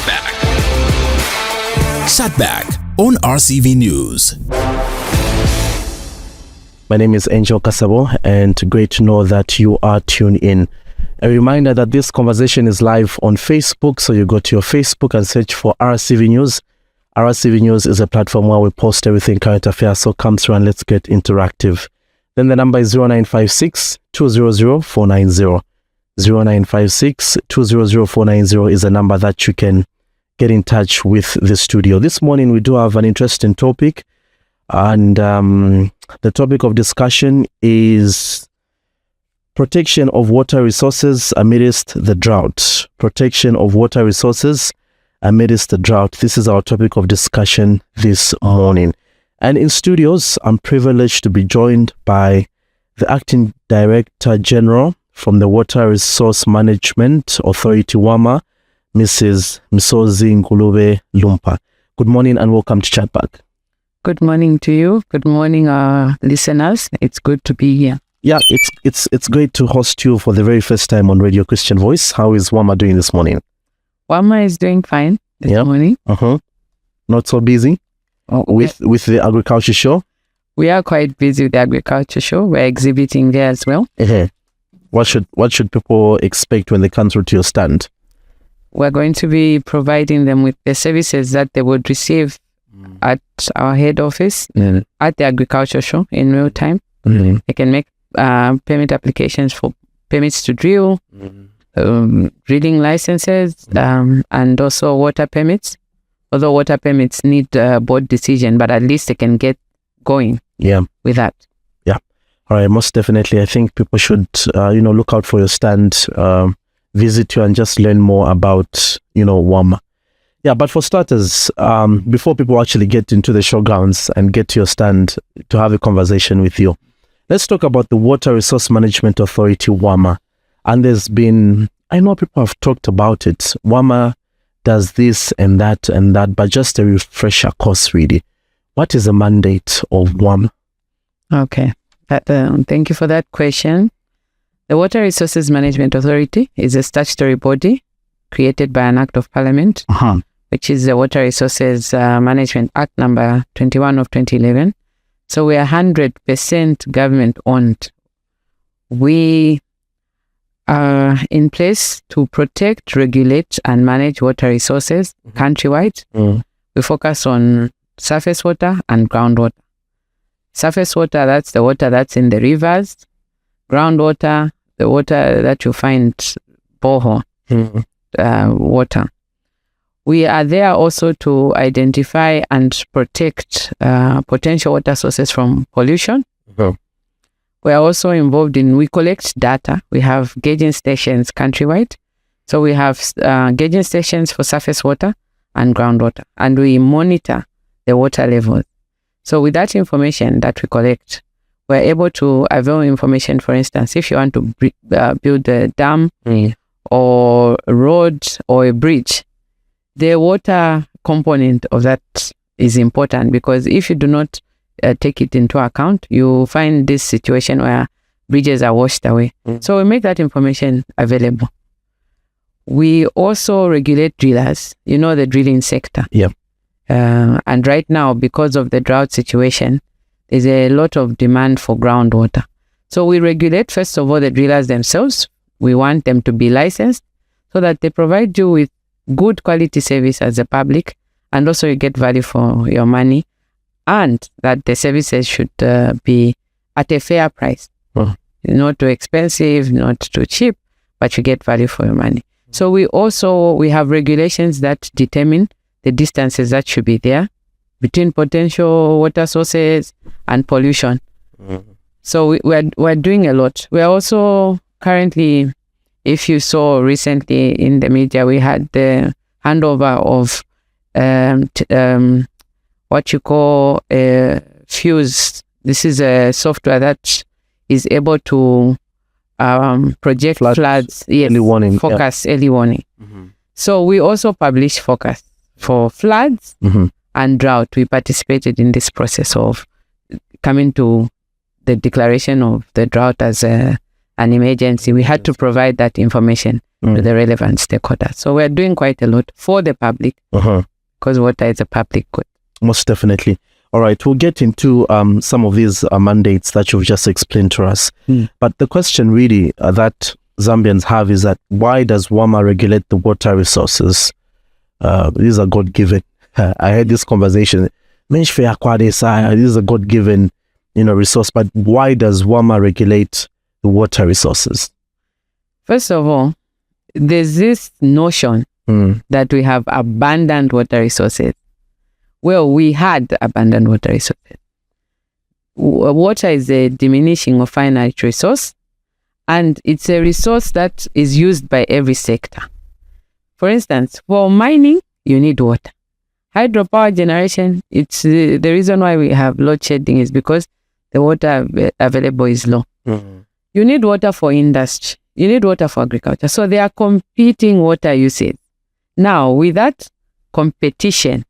Chatback. Chatback on RCV News. My name is Angel Kasabo, and great to know that you are tuned in. A reminder that this conversation is live on Facebook, so you go to your Facebook and search for RCV News. RCV News is a platform where we post everything current affairs, so come through and let's get interactive. Then the number is 0956 200 490. 0956 200 490 is a number that you can get in touch with the studio. This morning we do have an interesting topic, and the topic of discussion is protection of water resources amidst the drought. Protection of water resources amidst the drought. This is our topic of discussion this morning. And in studios, I'm privileged to be joined by the Acting Director General from the Water Resource Management Authority, WARMA, Mrs. Misozi Ngulube Lumpa. Good morning and welcome to Chatback. Good morning to you. Good morning, our listeners. It's good to be here. Yeah, it's great to host you for the very first time on Radio Christian Voice. How is WARMA doing this morning? WARMA is doing fine this morning. Not so busy with the agriculture show? We are quite busy with the agriculture show. We're exhibiting there as well. What should people expect when they come through to your stand? We're going to be providing them with the services that they would receive at our head office at the agriculture show in real time. They can make permit applications for permits to drill, drilling licenses, and also water permits. Although water permits need a board decision, but at least they can get going with that. Yeah. All right. Most definitely. I think people should, look out for your stand, visit you and just learn more about, WARMA. Yeah. But for starters, before people actually get into the showgrounds and get to your stand to have a conversation with you, let's talk about the Water Resource Management Authority, WARMA. And I know people have talked about it. WARMA does this and that, but just a refresher course, really. What is the mandate of WARMA? Okay. Thank you for that question. The Water Resources Management Authority is a statutory body created by an Act of Parliament, which is the Water Resources Management Act number 21 of 2011. So we are 100% government owned. We are in place to protect, regulate, and manage water resources countrywide. We focus on surface water and groundwater. Surface water, that's the water that's in the rivers. Groundwater, the water that you find borehole water. We are there also to identify and protect potential water sources from pollution. We are also involved we collect data. We have gauging stations countrywide. So we have gauging stations for surface water and groundwater, and we monitor the water levels. So with that information that we collect, we're able to avail information. For instance, if you want to build a dam or a road or a bridge, the water component of that is important, because if you do not take it into account, you find this situation where bridges are washed away. So we make that information available. We also regulate drillers, the drilling sector. And right now, because of the drought situation, there's a lot of demand for groundwater. So we regulate, first of all, the drillers themselves. We want them to be licensed so that they provide you with good quality service as a public, and also you get value for your money, and that the services should be at a fair price. Not too expensive, not too cheap, but you get value for your money. So we have regulations that determine the distances that should be there between potential water sources and pollution. So we're doing a lot. We are also currently, if you saw recently in the media, we had the handover of what you call Fuse. This is a software that is able to project floods. Early warning. Focus, early warning. So we also publish focus for floods and drought. We participated in this process of coming to the declaration of the drought as an an emergency, we had to provide that information to the relevant stakeholders. So we're doing quite a lot for the public because water is a public good. Most definitely. All right, we'll get into some of these mandates that you've just explained to us. But the question really that Zambians have is that why does WARMA regulate the water resources? These are God-given. I had this conversation. This is a God-given, resource. But why does WARMA regulate the water resources? First of all, there's this notion that we have abundant water resources. Well, we had abundant water resources. Water is a diminishing or finite resource, and it's a resource that is used by every sector. For instance, for mining, you need water. Hydropower generation, it's the reason why we have load shedding is because the water available is low. You need water for industry. You need water for agriculture. So they are competing water usage. Now, with that competition,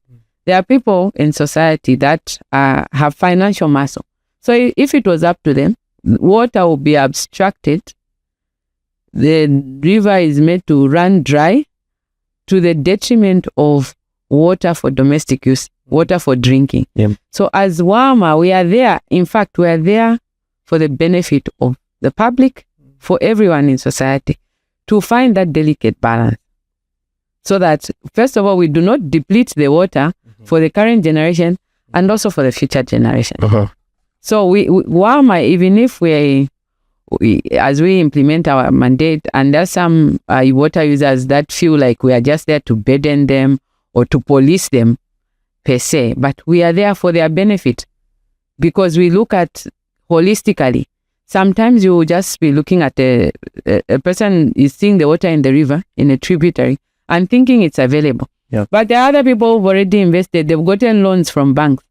there are people in society that have financial muscle. So if it was up to them, water will be abstracted. The river is made to run dry to the detriment of water for domestic use, water for drinking. So as WARMA, we are there. In fact, we are there for the benefit of the public, for everyone in society, to find that delicate balance. So that, first of all, we do not deplete the water for the current generation and also for the future generation. So WARMA, even if as we implement our mandate, and there's some water users that feel like we are just there to burden them or to police them per se, but we are there for their benefit because we look at holistically. Sometimes you will just be looking at a person is seeing the water in the river, in a tributary, and thinking it's available. But there are other people who've already invested. They've gotten loans from banks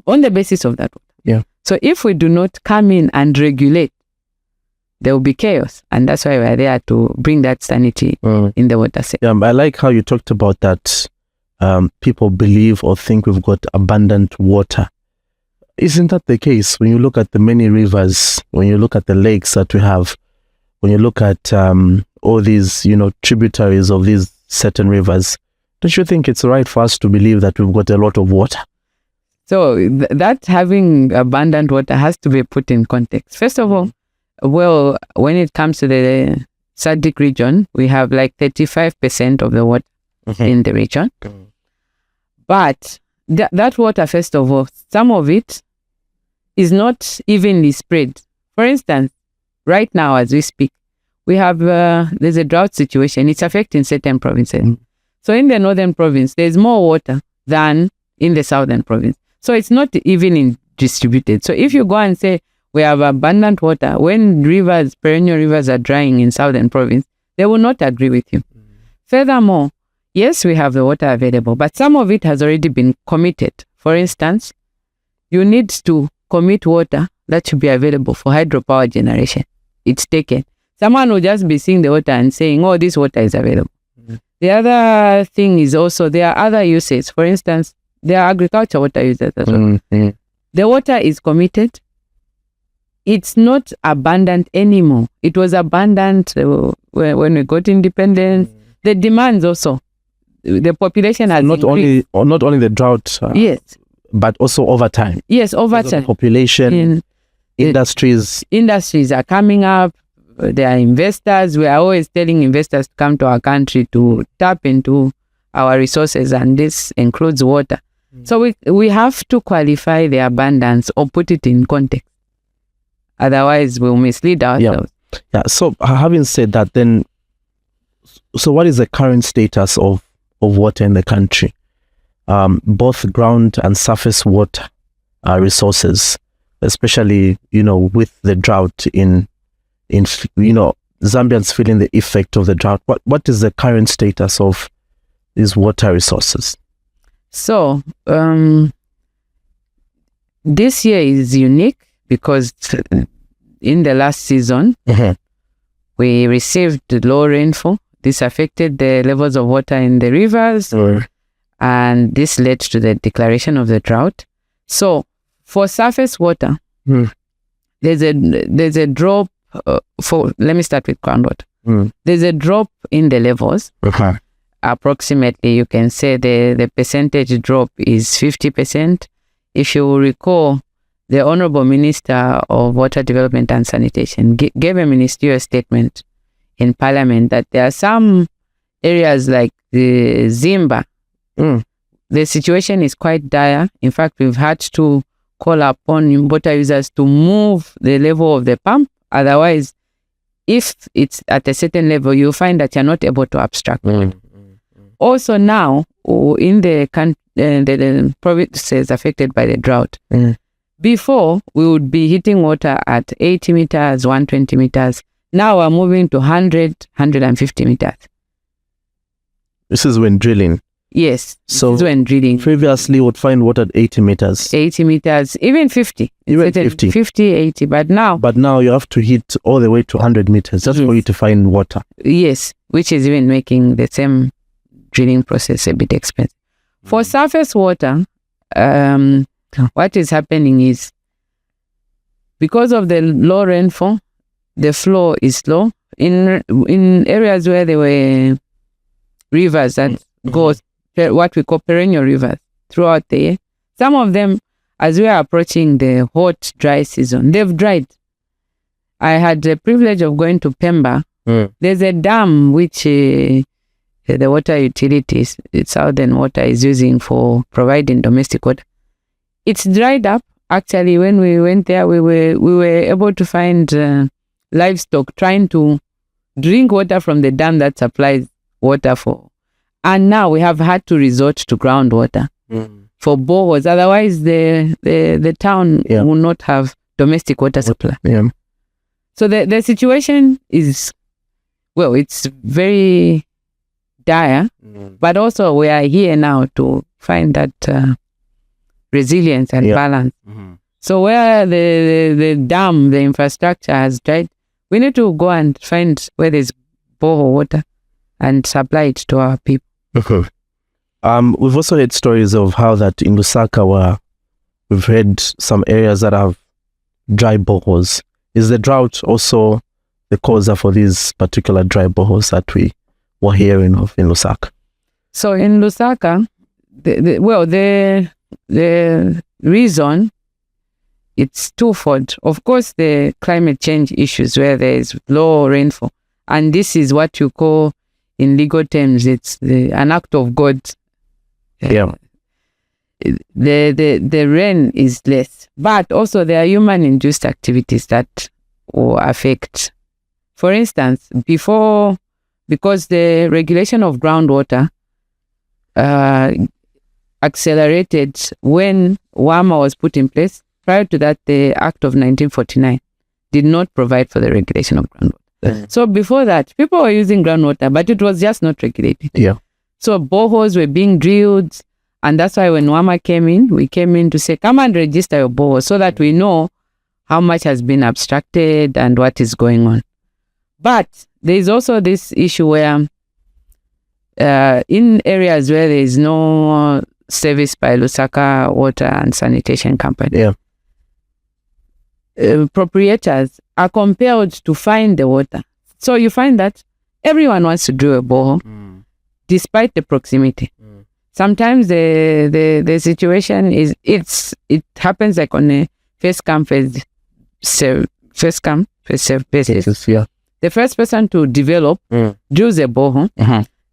on the basis of that water. So if we do not come in and regulate, there will be chaos. And that's why we're there to bring that sanity in the water sector. I like how you talked about that. People believe or think we've got abundant water. Isn't that the case when you look at the many rivers, when you look at the lakes that we have, when you look at all these, tributaries of these certain rivers? Don't you think it's right for us to believe that we've got a lot of water? So that having abundant water has to be put in context. First of all, well, when it comes to the SADC region, we have like 35% of the water in the region. But that water, first of all, some of it is not evenly spread. For instance, right now as we speak, we have, there's a drought situation. It's affecting certain provinces. So in the northern province, there's more water than in the southern province. So it's not even distributed. So if you go and say we have abundant water, when rivers, perennial rivers are drying in southern province, they will not agree with you. Furthermore, yes, we have the water available, but some of it has already been committed. For instance, you need to commit water that should be available for hydropower generation. It's taken. Someone will just be seeing the water and saying, oh, this water is available. The other thing is also there are other uses. For instance, there are agriculture water users as well. The water is committed. It's not abundant anymore. It was abundant when we got independence. The demands also. The population has increased. Not only the drought, yes, but also over time. Yes, over time. Population, industries are coming up. There are investors. We are always telling investors to come to our country to tap into our resources, and this includes water. So we have to qualify the abundance or put it in context. Otherwise, we'll mislead ourselves. So having said that, then, so what is the current status of water in the country? Both ground and surface water resources, especially, with the drought in Zambians feeling the effect of the drought. What is the current status of these water resources? So, this year is unique because in the last season, we received low rainfall. This affected the levels of water in the rivers, and this led to the declaration of the drought. So, for surface water, there's a drop let me start with groundwater. There's a drop in the levels. Approximately, you can say the percentage drop is 50%. If you recall, the Honorable Minister of Water Development and Sanitation gave a ministerial statement in Parliament that there are some areas like the Zambia. The situation is quite dire. In fact, we've had to call upon water users to move the level of the pump. Otherwise, if it's at a certain level, you'll find that you're not able to abstract. Also now, in the provinces affected by the drought, before we would be hitting water at 80 meters, 120 meters. Now we're moving to 100, 150 meters. This is when drilling. Yes, so this is when drilling. Previously, would find water at 80 meters. 80 meters, even 50. Even 50. 50, 80, but now you have to hit all the way to 100 meters just for you to find water. Yes, which is even making the same drilling process a bit expensive. For surface water, what is happening is because of the low rainfall, the flow is low. In areas where there were rivers that go, what we call perennial rivers, throughout the year, some of them, as we are approaching the hot, dry season, they've dried. I had the privilege of going to Pemba. There's a dam which the water utilities, Southern Water, is using for providing domestic water. It's dried up. Actually, when we went there, we were able to find livestock trying to drink water from the dam that supplies water for. And now we have had to resort to groundwater for boreholes. Otherwise, the town will not have domestic water supply. So the situation is, well, it's very dire, but also we are here now to find that resilience and balance. So where the dam, the infrastructure has dried, we need to go and find where there's borehole water and supply it to our people. We've also heard stories of how that in Lusaka we've had some areas that have dry boreholes. Is the drought also the cause for these particular dry boreholes that we were hearing of in Lusaka? So in Lusaka, the reason, it's twofold. Of course, the climate change issues where there is low rainfall. And this is what you call, in legal terms, it's an act of God. The rain is less. But also there are human-induced activities that will affect. For instance, because the regulation of groundwater accelerated when WARMA was put in place. Prior to that, the Act of 1949 did not provide for the regulation of groundwater. So before that, people were using groundwater, but it was just not regulated. So boreholes were being drilled, and that's why when WARMA came in, we came in to say, come and register your borehole so that we know how much has been abstracted and what is going on. But there is also this issue where in areas where there is no service by Lusaka Water and Sanitation Company, proprietors are compelled to find the water. So you find that everyone wants to drill a borehole, despite the proximity. Sometimes the situation is it happens like on a first come first serve basis. The first person to develop drills a borehole.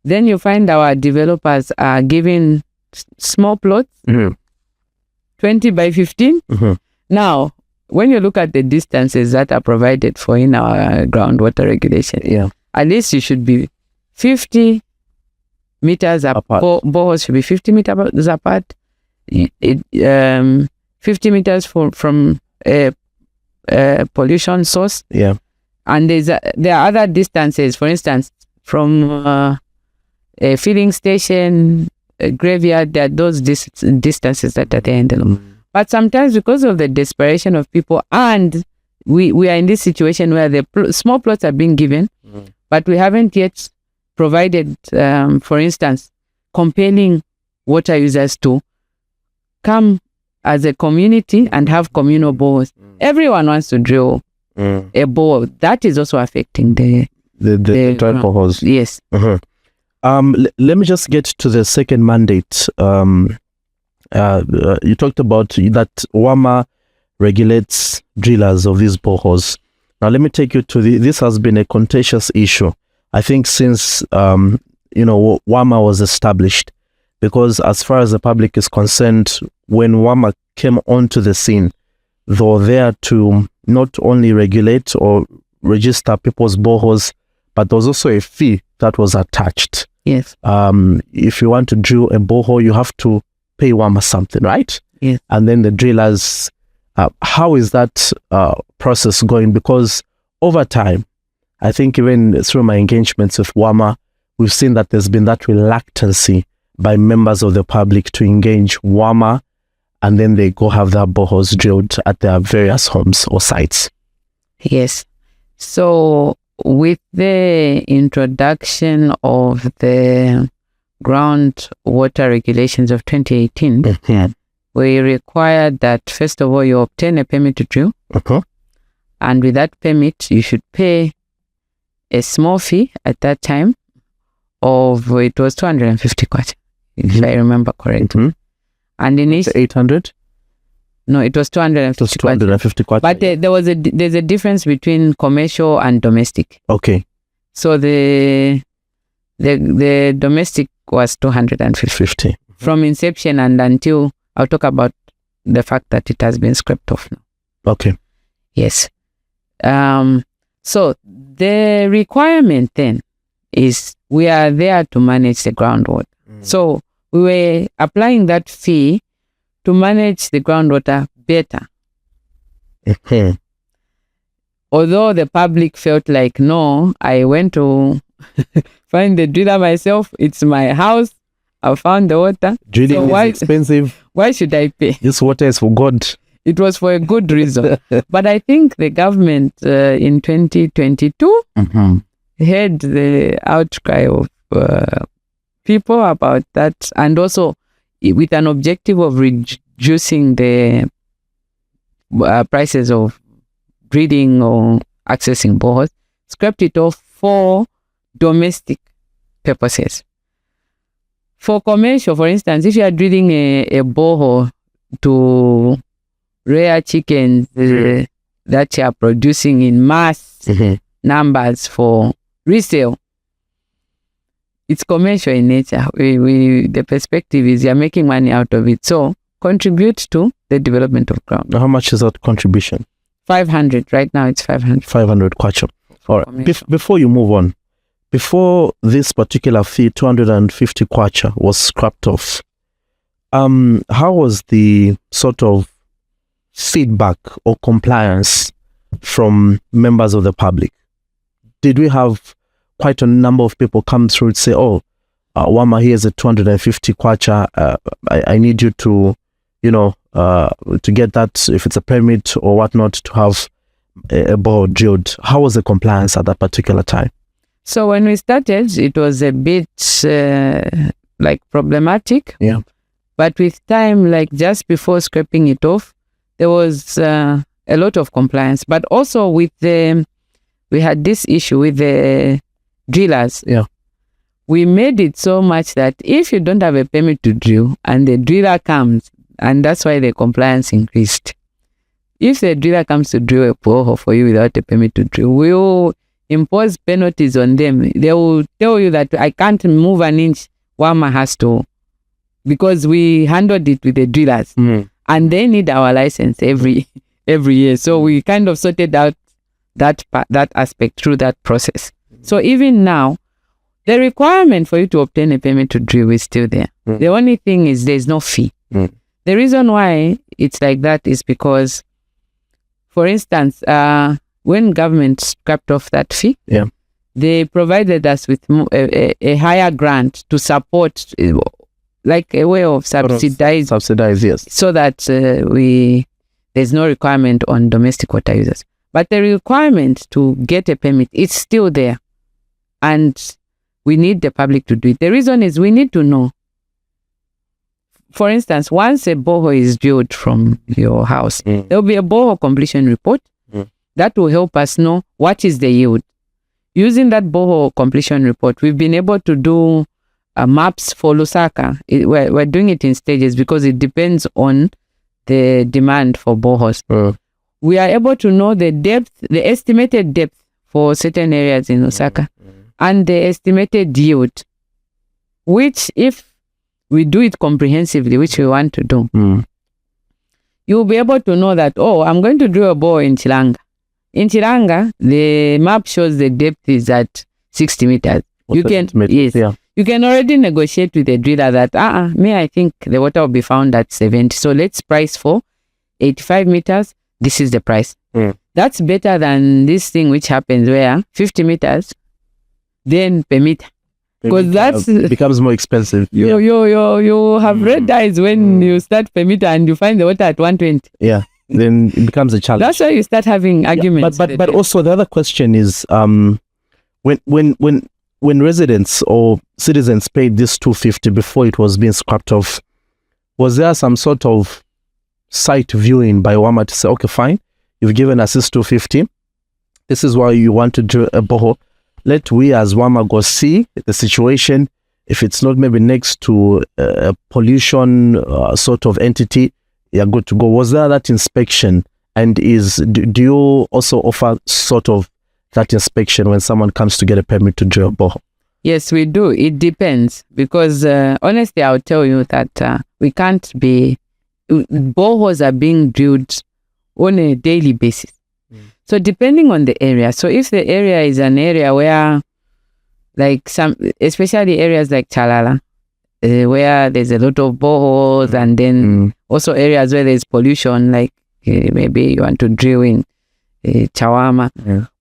Then you find our developers are giving small plots, 20 by 15. Now, when you look at the distances that are provided for in our groundwater regulation, at least you should be 50 meters apart. Boreholes should be 50 meters apart. 50 meters from a pollution source. And there are other distances, for instance, from a filling station, a graveyard. There are those distances that are at the end. But sometimes because of the desperation of people, and we are in this situation where the small plots are being given, but we haven't yet provided, for instance, compelling water users to come as a community and have communal boreholes. Everyone wants to drill a bore, that is also affecting the dry boreholes. Yes. Let me just get to the second mandate. You talked about that WARMA regulates drillers of these boreholes. Now, let me take you to this has been a contentious issue, I think, since, WARMA was established, because as far as the public is concerned, when WARMA came onto the scene, they were there to not only regulate or register people's boreholes, but there was also a fee that was attached. Yes. If you want to drill a borehole, you have to pay WARMA something, right? Yes. And then the drillers, how is that process going? Because over time, I think even through my engagements with WARMA, we've seen that there's been that reluctancy by members of the public to engage WARMA, and then they go have their boreholes drilled at their various homes or sites. Yes. So with the introduction of the groundwater regulations of 2018, we required that, first of all, you obtain a permit to drill. And with that permit, you should pay a small fee at that time of, it was 250 kwacha, if I remember correctly. And in each 800? No, it was 250. It was 250 kwacha. But there's a difference between commercial and domestic. Okay. So the domestic was 250 from inception and until, I'll talk about the fact that it has been scrapped off now. Okay. Yes. So the requirement then is we are there to manage the groundwater. So we were applying that fee to manage the groundwater better. Although the public felt like, no, I went to find the driller myself. It's my house. I found the water. Drilling is expensive. Why should I pay? This water is for God. It was for a good reason. But I think the government in 2022 heard the outcry of people about that, and also with an objective of reducing the prices of drilling or accessing boreholes, scrapped it off for domestic purposes. For commercial, for instance, if you are drilling a borehole to rear chickens that you are producing in mass numbers for resale, it's commercial in nature. The perspective is you're making money out of it. So contribute to the development of ground. How much is that contribution? 500. Right now it's 500. 500 kwacha. All right. Before you move on, before this particular fee, 250 kwacha, was scrapped off, how was the sort of feedback or compliance from members of the public? Did we have quite a number of people come through and say, WARMA, here's a 250 kwacha, I need you to, to get that, if it's a permit or whatnot, to have a borehole drilled? How was the compliance at that particular time? So when we started, it was a bit problematic. Yeah. But with time, just before scraping it off, there was a lot of compliance. But also we had this issue with the drillers. Yeah. We made it so much that if you don't have a permit to drill and the driller comes, and that's why the compliance increased. If the driller comes to drill a borehole for you without a permit to drill, we'll impose penalties on them. They will tell you that I can't move an inch. WARMA has to, because we handled it with the drillers, and they need our license every year. So we kind of sorted out that aspect through that process. So even now, the requirement for you to obtain a permit to drill is still there. The only thing is there's no fee. The reason why it's like that is because, for instance, when government scrapped off that fee, they provided us with a higher grant to support, like a way of subsidize, yes, so that there's no requirement on domestic water users. But the requirement to get a permit, it's still there, and we need the public to do it. The reason is we need to know. For instance, once a borehole is drilled from your house, there will be a borehole completion report. That will help us know what is the yield. Using that borehole completion report, we've been able to do maps for Lusaka. We're doing it in stages because it depends on the demand for boreholes. We are able to know the depth, the estimated depth for certain areas in Lusaka, and the estimated yield, which if we do it comprehensively, which we want to do, you'll be able to know that, I'm going to drill a bore in Chilanga. In Chilanga, the map shows the depth is at 60 meters. You can already negotiate with the driller that, I think the water will be found at 70. So let's price for 85 meters. This is the price. That's better than this thing which happens where 50 meters, then per meter. Because that's becomes more expensive. You have red eyes when you start per meter and you find the water at 120. Yeah. Then it becomes a challenge. That's why you start having arguments. But also the other question is when residents or citizens paid this 250 before it was being scrapped off, was there some sort of site viewing by WARMA to say, okay, fine, you've given us this 250, this is why you want to do a borehole, let we as WARMA go see the situation. If it's not maybe next to a pollution sort of entity, you're good to go. Was there that inspection? And do you also offer sort of that inspection when someone comes to get a permit to drill a borehole? Yes, we do. It depends because honestly, I'll tell you that we can't be, boreholes are being drilled on a daily basis. So depending on the area. So if the area is an area where like especially areas like Chalala, where there's a lot of boreholes and then also areas where there's pollution, like maybe you want to drill in Chawama,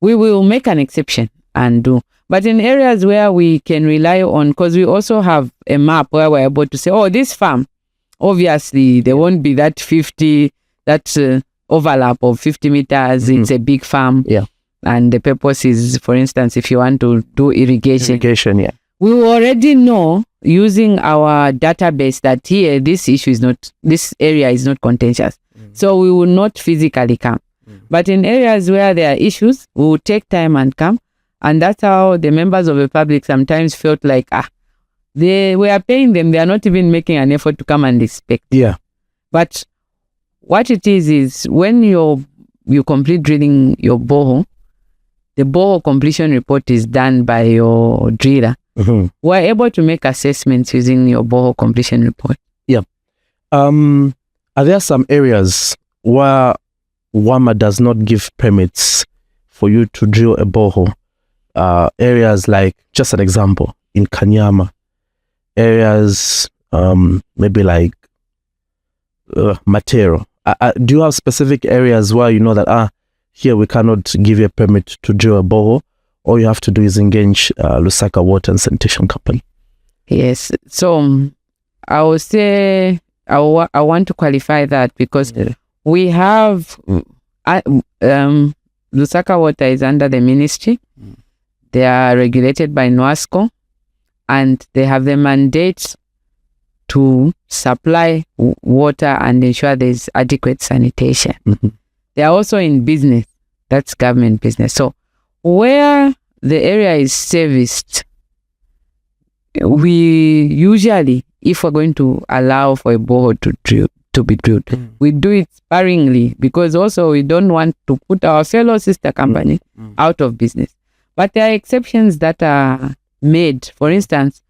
we will make an exception and do. But in areas where we can rely on, because we also have a map where we're able to say, this farm, obviously there won't be that overlap of 50 meters. It's a big farm. Yeah. And the purpose is, for instance, if you want to do irrigation. We already know using our database that here, this area is not contentious. So we will not physically come. But in areas where there are issues, we will take time and come. And that's how the members of the public sometimes felt like, we are paying them. They are not even making an effort to come and inspect. Yeah. But what it is when you complete drilling your borehole, the borehole completion report is done by your driller. We're able to make assessments using your borehole completion report. Yeah. Are there some areas where WARMA does not give permits for you to drill a borehole? Areas like, just an example, in Kanyama, areas maybe like Matero. Do you have specific areas where you know that here we cannot give you a permit to drill a borehole? All you have to do is engage Lusaka Water and Sanitation Company. Yes. So I would say I want to qualify that because we have Lusaka Water is under the ministry. They are regulated by NWASCO and they have the mandate to supply water and ensure there's adequate sanitation. They are also in business. That's government business. So where the area is serviced, we usually, if we're going to allow for a borehole to be drilled, we do it sparingly because also we don't want to put our fellow sister company out of business. But there are exceptions that are made. For instance,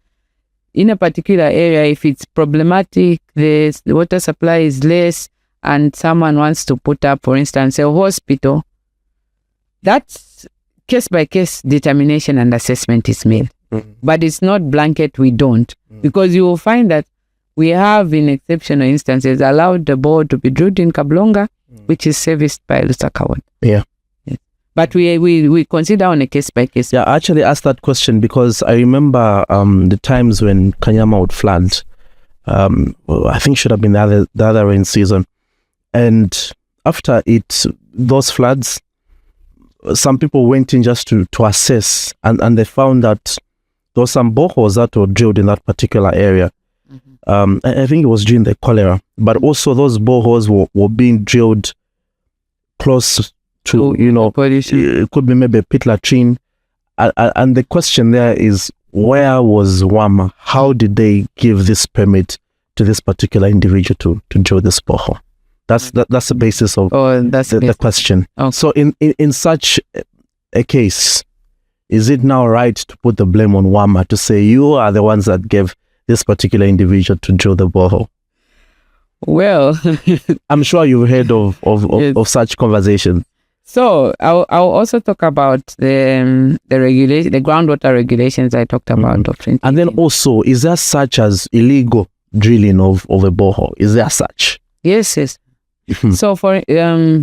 in a particular area, if it's problematic, the water supply is less and someone wants to put up, for instance, a hospital, that's case-by-case determination and assessment is made. But it's not blanket, we don't. Because you will find that we have, in exceptional instances, allowed the borehole to be drilled in Kablonga, which is serviced by Lusaka Water. Yeah. But we consider on a case-by-case. Yeah, I actually asked that question because I remember the times when Kanyama would flood. I think it should have been the other rain season. And after those floods, some people went in just to assess and they found that there were some boreholes that were drilled in that particular area. I think it was during the cholera. But also those boreholes were being drilled close to it could be maybe a pit latrine. And the question there is, where was WARMA? How did they give this permit to this particular individual to drill this borehole? That's the basis of the question. Okay. So in such a case, is it now right to put the blame on WARMA to say you are the ones that gave this particular individual to drill the borehole? Well, I'm sure you've heard of such conversations. So I'll also talk about the groundwater regulations I talked about. And then also, is there such as illegal drilling of a borehole? Is there such? Yes. So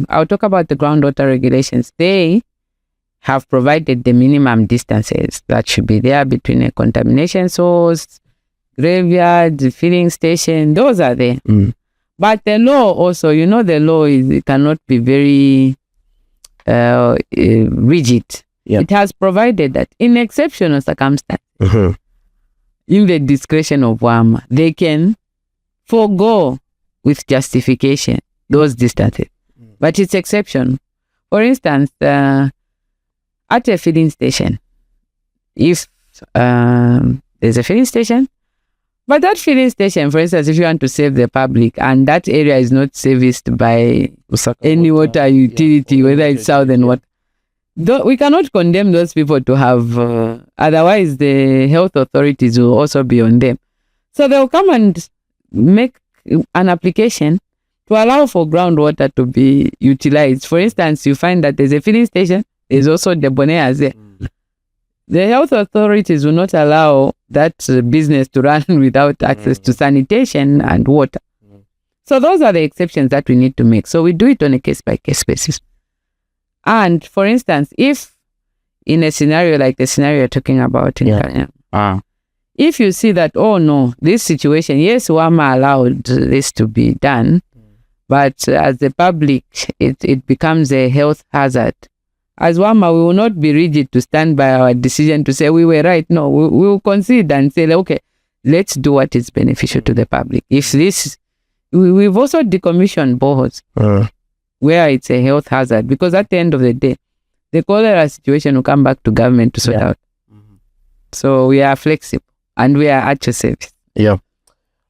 I'll talk about the groundwater regulations. They have provided the minimum distances that should be there between a contamination source, graveyard, the filling station. Those are there. But the law also, the law it cannot be very rigid. Yep. It has provided that in exceptional circumstances, in the discretion of WARMA, they can forego with justification those distances. But it's exception. For instance, at a filling station, if there's a filling station, but that filling station, for instance, if you want to save the public and that area is not serviced by any water utility, whether it's southern water, we cannot condemn those people to have, otherwise the health authorities will also be on them. So they'll come and make an application to allow for groundwater to be utilized. For instance, you find that there's a filling station, there's also debonaires there. The health authorities will not allow that business to run without access to sanitation and water. So those are the exceptions that we need to make. So we do it on a case-by-case basis. And for instance, if in a scenario like the scenario you're talking about, if you see that, oh no, this situation, yes, WARMA allowed this to be done, but as the public, it becomes a health hazard. As WARMA, we will not be rigid to stand by our decision to say we were right. No, we will consider and say, okay, let's do what is beneficial to the public. If this, we've also decommissioned boreholes where it's a health hazard, because at the end of the day, the cholera situation will come back to government to sort out. So we are flexible and we are at your service. Yeah.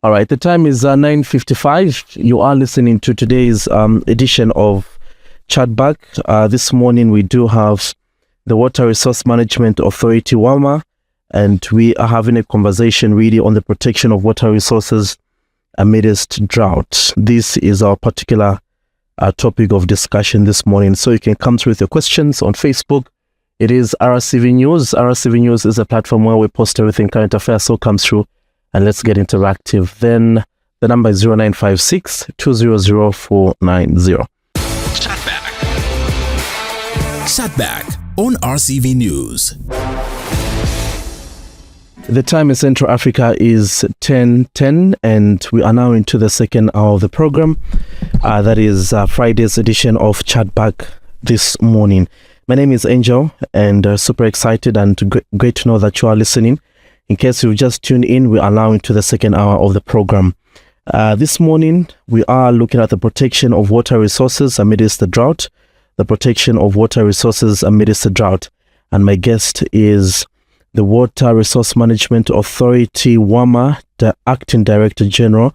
All right. The time is 9:55. You are listening to today's edition of Chatback. This morning we do have the Water Resource Management Authority, WARMA, and we are having a conversation really on the protection of water resources amidst drought. This is our particular topic of discussion this morning. So you can come through with your questions on Facebook. It is RCV News. RCV News is a platform where we post everything current affairs, so come through and let's get interactive. Then the number is 0956 200 490. Chatback on RCV News. The time in Central Africa is 10:10, and we are now into the second hour of the program. That is Friday's edition of Chatback this morning. My name is Angel, and super excited and great to know that you are listening. In case you've just tuned in, we are now into the second hour of the program. This morning, we are looking at the protection of water resources amidst the drought. The protection of water resources amidst the drought. And my guest is the Water Resource Management Authority, WARMA, the Acting Director General,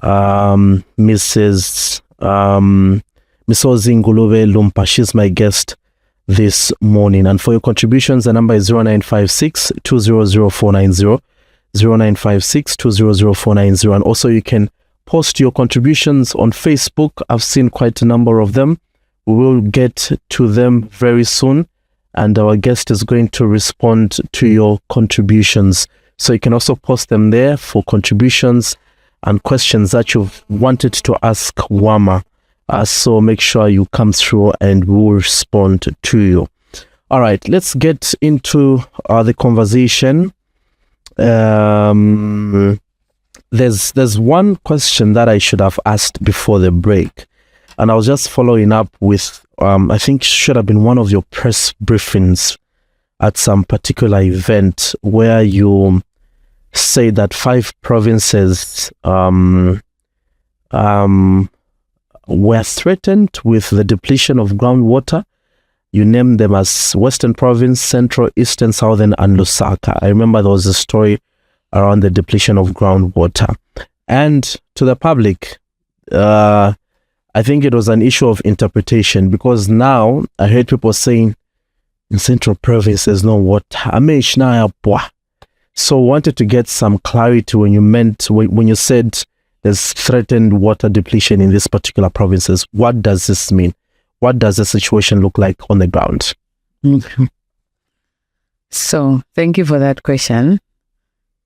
Mrs. Misozi Ngulube Lumpa. She's my guest this morning. And for your contributions, the number is 0956 200 490, 0956 200 490. And also you can post your contributions on Facebook. I've seen quite a number of them. We will get to them very soon, and our guest is going to respond to your contributions. So you can also post them there for contributions and questions that you've wanted to ask WARMA. So make sure you come through and we will respond to you. All right, let's get into the conversation. There's one question that I should have asked before the break. And I was just following up with, I think should have been one of your press briefings at some particular event where you say that 5 provinces were threatened with the depletion of groundwater. You named them as Western Province, Central, Eastern, Southern, and Lusaka. I remember there was a story around the depletion of groundwater. And to the public, I think it was an issue of interpretation, because now I heard people saying in Central Province there's no water. So wanted to get some clarity when you said there's threatened water depletion in these particular provinces. What does this mean? What does the situation look like on the ground? So thank you for that question.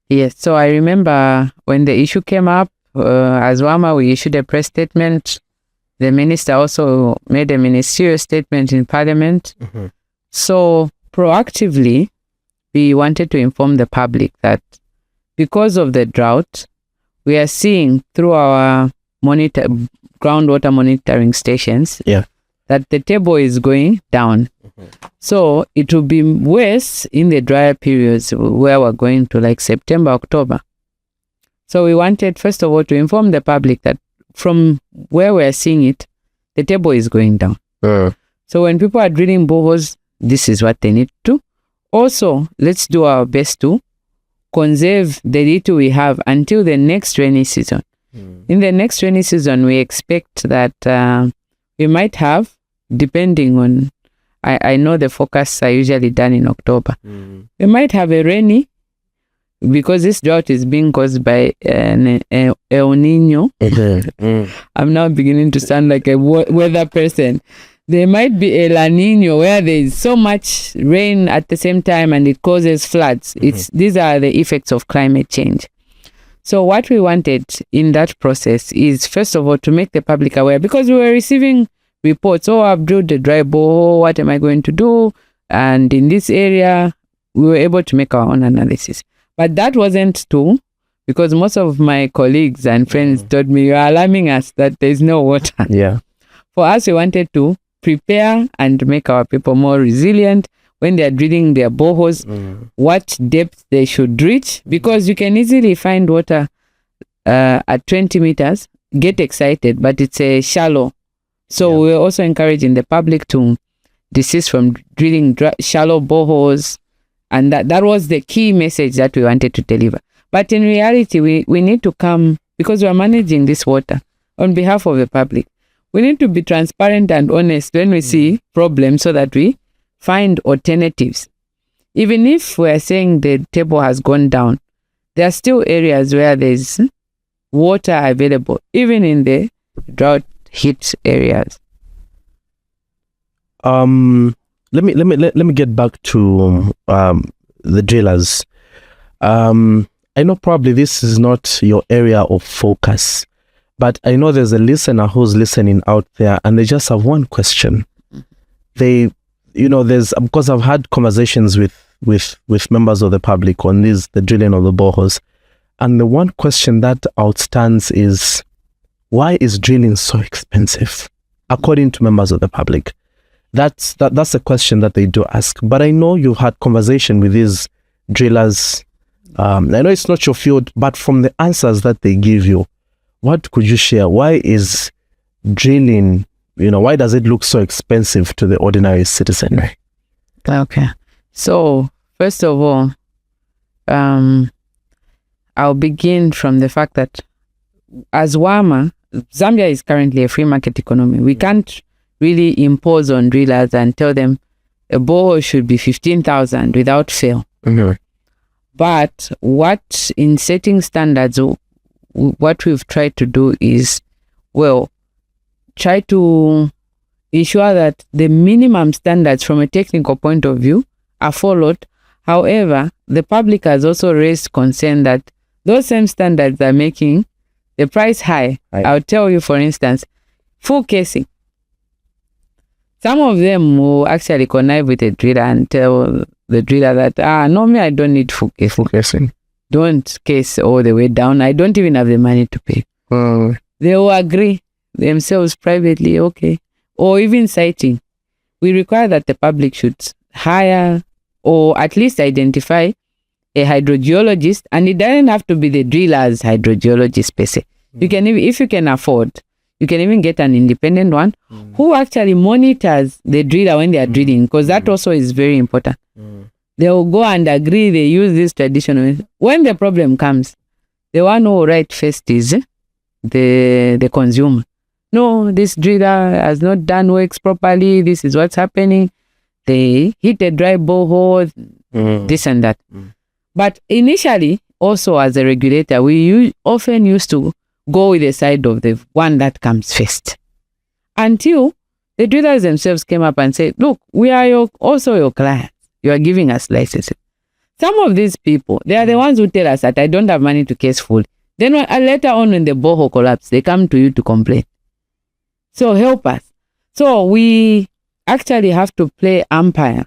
Yes, so I remember when the issue came up, as WARMA, we issued a press statement. The minister also made a ministerial statement in Parliament. Mm-hmm. So proactively, we wanted to inform the public that because of the drought, we are seeing through our groundwater monitoring stations that the table is going down. Mm-hmm. So it will be worse in the drier periods where we're going to, like September, October. So we wanted, first of all, to inform the public that from where we're seeing it, the table is going down. So when people are drilling boreholes, this is what they need to do. Also, let's do our best to conserve the little we have until the next rainy season. In the next rainy season, we expect that we might have, depending on, I know the forecasts are usually done in October. We might have a rainy, because this drought is being caused by an El Nino. I'm now beginning to sound like a weather person. There might be a La Nino where there is so much rain at the same time and it causes floods. These are the effects of climate change. So what we wanted in that process is, first of all, to make the public aware, because we were receiving reports, I've drilled a dry borehole, what am I going to do? And in this area, we were able to make our own analysis. But that wasn't true, because most of my colleagues and friends told me, you're alarming us that there's no water. Yeah. For us, we wanted to prepare and make our people more resilient when they're drilling their boreholes, what depth they should reach, because you can easily find water at 20 meters, get excited, but it's a shallow. So we're also encouraging the public to desist from drilling shallow boreholes. And that was the key message that we wanted to deliver. But in reality, we need to come, because we are managing this water on behalf of the public. We need to be transparent and honest when we see problems, so that we find alternatives. Even if we are saying the table has gone down, there are still areas where there's water available, even in the drought hit areas. Let me get back to the drillers. I know probably this is not your area of focus, but I know there's a listener who's listening out there, and they just have one question. They, because I've had conversations with members of the public on the drilling of the boreholes, and the one question that outstands is, why is drilling so expensive, according to members of the public? That's a question that they do ask. But I know you've had conversation with these drillers. I know it's not your field, but from the answers that they give you, what could you share? Why is drilling, why does it look so expensive to the ordinary citizen? Okay. So, first of all, I'll begin from the fact that as WARMA, Zambia is currently a free market economy. We can't really impose on drillers and tell them a borehole should be 15,000 without fail. But what in setting standards, what we've tried to do is, try to ensure that the minimum standards from a technical point of view are followed. However, the public has also raised concern that those same standards are making the price high. I'll tell you, for instance, full casing. Some of them will actually connive with a driller and tell the driller that, no, I don't need full casing. Don't case all the way down. I don't even have the money to pay. They will agree themselves privately, okay. Or even citing. We require that the public should hire or at least identify a hydrogeologist, and it doesn't have to be the driller's hydrogeologist per se. You can, if you can afford, You can even get an independent one who actually monitors the driller when they are drilling, because that also is very important. They will go and agree they use this traditional. When the problem comes, the one who will write first is the consumer. No, this driller has not done works properly. This is what's happening. They hit a dry borehole, this and that. But initially, also as a regulator, we often used to go with the side of the one that comes first. Until the drillers themselves came up and said, look, we are also your clients. You are giving us licenses. Some of these people, they are the ones who tell us that I don't have money to case fully. Then later on when the borehole collapse, they come to you to complain. So help us. So we actually have to play umpire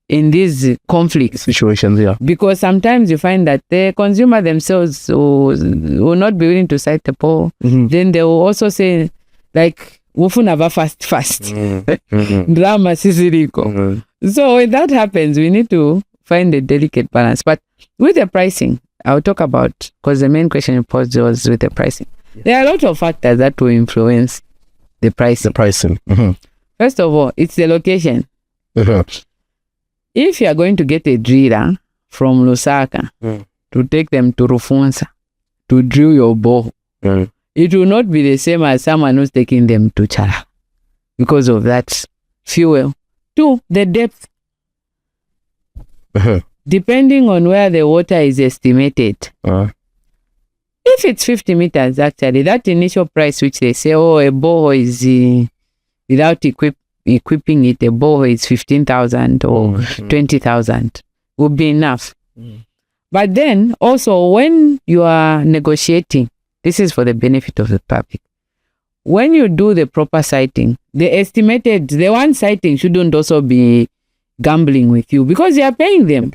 in these conflict situations, because sometimes you find that the consumer themselves will not be willing to cite the pole. Then they will also say, like, wufu nava fast. Drama sisiriko. So when that happens, we need to find a delicate balance. But with the pricing, I'll talk about, because the main question you posed was with the pricing. There are a lot of factors that will influence the pricing. First of all, it's the location. If you are going to get a driller from Lusaka to take them to Rufunsa to drill your borehole, it will not be the same as someone who's taking them to Chala because of that fuel. 2, the depth. Depending on where the water is estimated. If it's 50 meters, actually, that initial price which they say, oh, a borehole is, without equipping it, a borehole is 15,000 or 20,000 would be enough. But then also when you are negotiating, this is for the benefit of the public. When you do the proper siting, the one siting shouldn't also be gambling with you because you are paying them.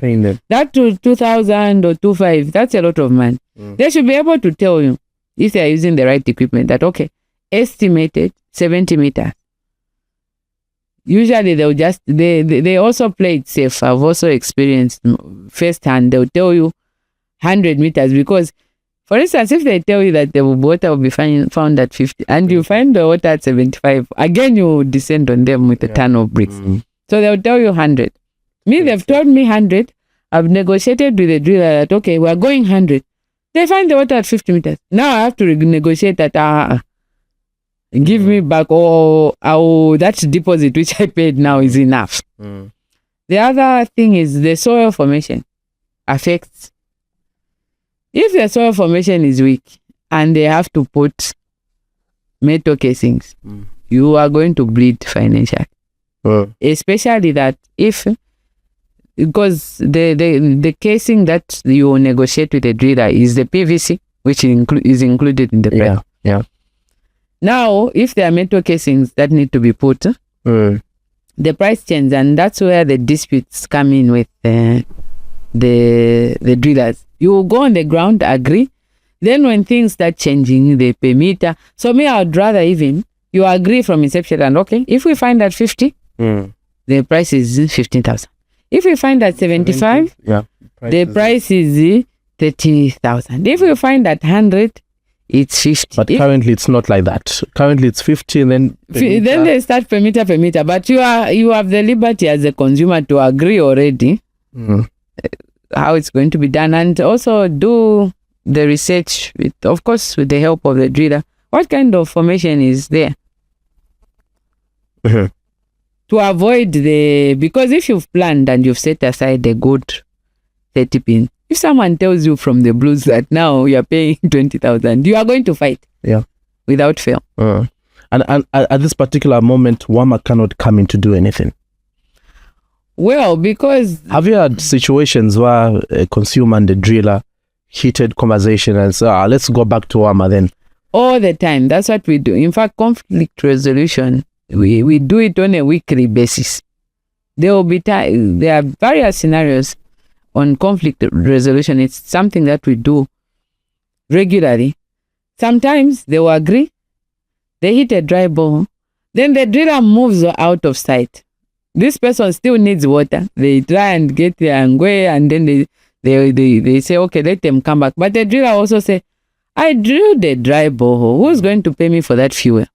That 2,000 or 2,500, that's a lot of money. They should be able to tell you if they are using the right equipment that, okay, estimated 70 meters. Usually they'll just, they also play it safe. I've also experienced firsthand. They'll tell you 100 meters because, for instance, if they tell you that the water will be found at 50 and you find the water at 75, again you descend on them with a ton of bricks. So they'll tell you 100. They've told me 100. I've negotiated with the driller that, okay, we're going 100. They find the water at 50 meters. Now I have to negotiate that, give me back, or that deposit which I paid now is enough. The other thing is the soil formation affects. If the soil formation is weak and they have to put metal casings, you are going to bleed financially. Especially that because the casing that you negotiate with the driller is the PVC, which is included in the price. Now, if there are metal casings that need to be put, the price changes, and that's where the disputes come in with the drillers. You will go on the ground, agree. Then when things start changing, they pay meter. So I would rather even you agree from inception and okay, if we find that 50, the price is 15,000. If we find that 75, the price is 30,000. If we find that 100, it's 50. But currently it's not like that. Currently it's 50 and then they start per meter. But you have the liberty as a consumer to agree already how it's going to be done, and also do the research with the help of the driller. What kind of formation is there? To avoid because if you've planned and you've set aside a good 30 pin, if someone tells you from the blues that now you're paying 20,000, you are going to fight. Without fail. And at this particular moment, WARMA cannot come in to do anything. Well, because... Have you had situations where a consumer and the driller heated conversation and say, let's go back to WARMA then? All the time. That's what we do. In fact, conflict resolution, we do it on a weekly basis. There will be there are various scenarios on conflict resolution. It's something that we do regularly. Sometimes they will agree. They hit a dry bore. Then the driller moves out of sight. This person still needs water. They try and get their angwe, and then they say, okay, let them come back. But the driller also say, I drilled a dry borehole. Who's going to pay me for that fuel?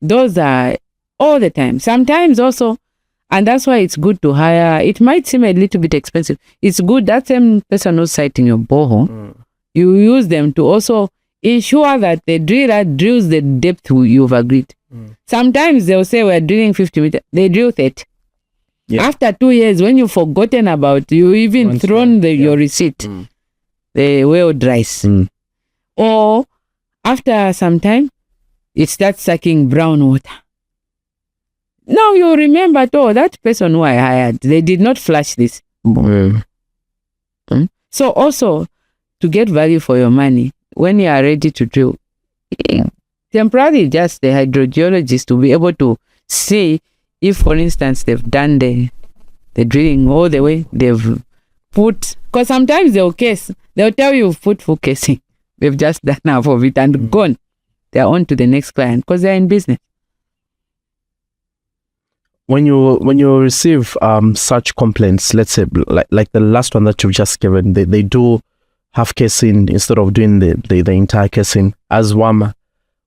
Those are all the time. Sometimes also, and that's why it's good to hire. It might seem a little bit expensive. It's good that same person who's siting your borehole, you use them to also ensure that the driller drills the depth you've agreed. Sometimes they'll say we're drilling 50 meters. They drill 30. Yeah. After 2 years, when you've forgotten about, you even thrown your receipt, the well dries. Or after some time, it starts sucking brown water. Now you remember, that person who I hired, they did not flush this. So also, to get value for your money, when you are ready to drill, temporarily just the hydrogeologist to be able to see if, for instance, they've done the drilling all the way, they've put, because sometimes they'll tell you put full casing. They've just done half of it and gone. They're on to the next client because they're in business. When you receive such complaints, let's say like the last one that you've just given, they do half casing instead of doing the entire casing as WARMA.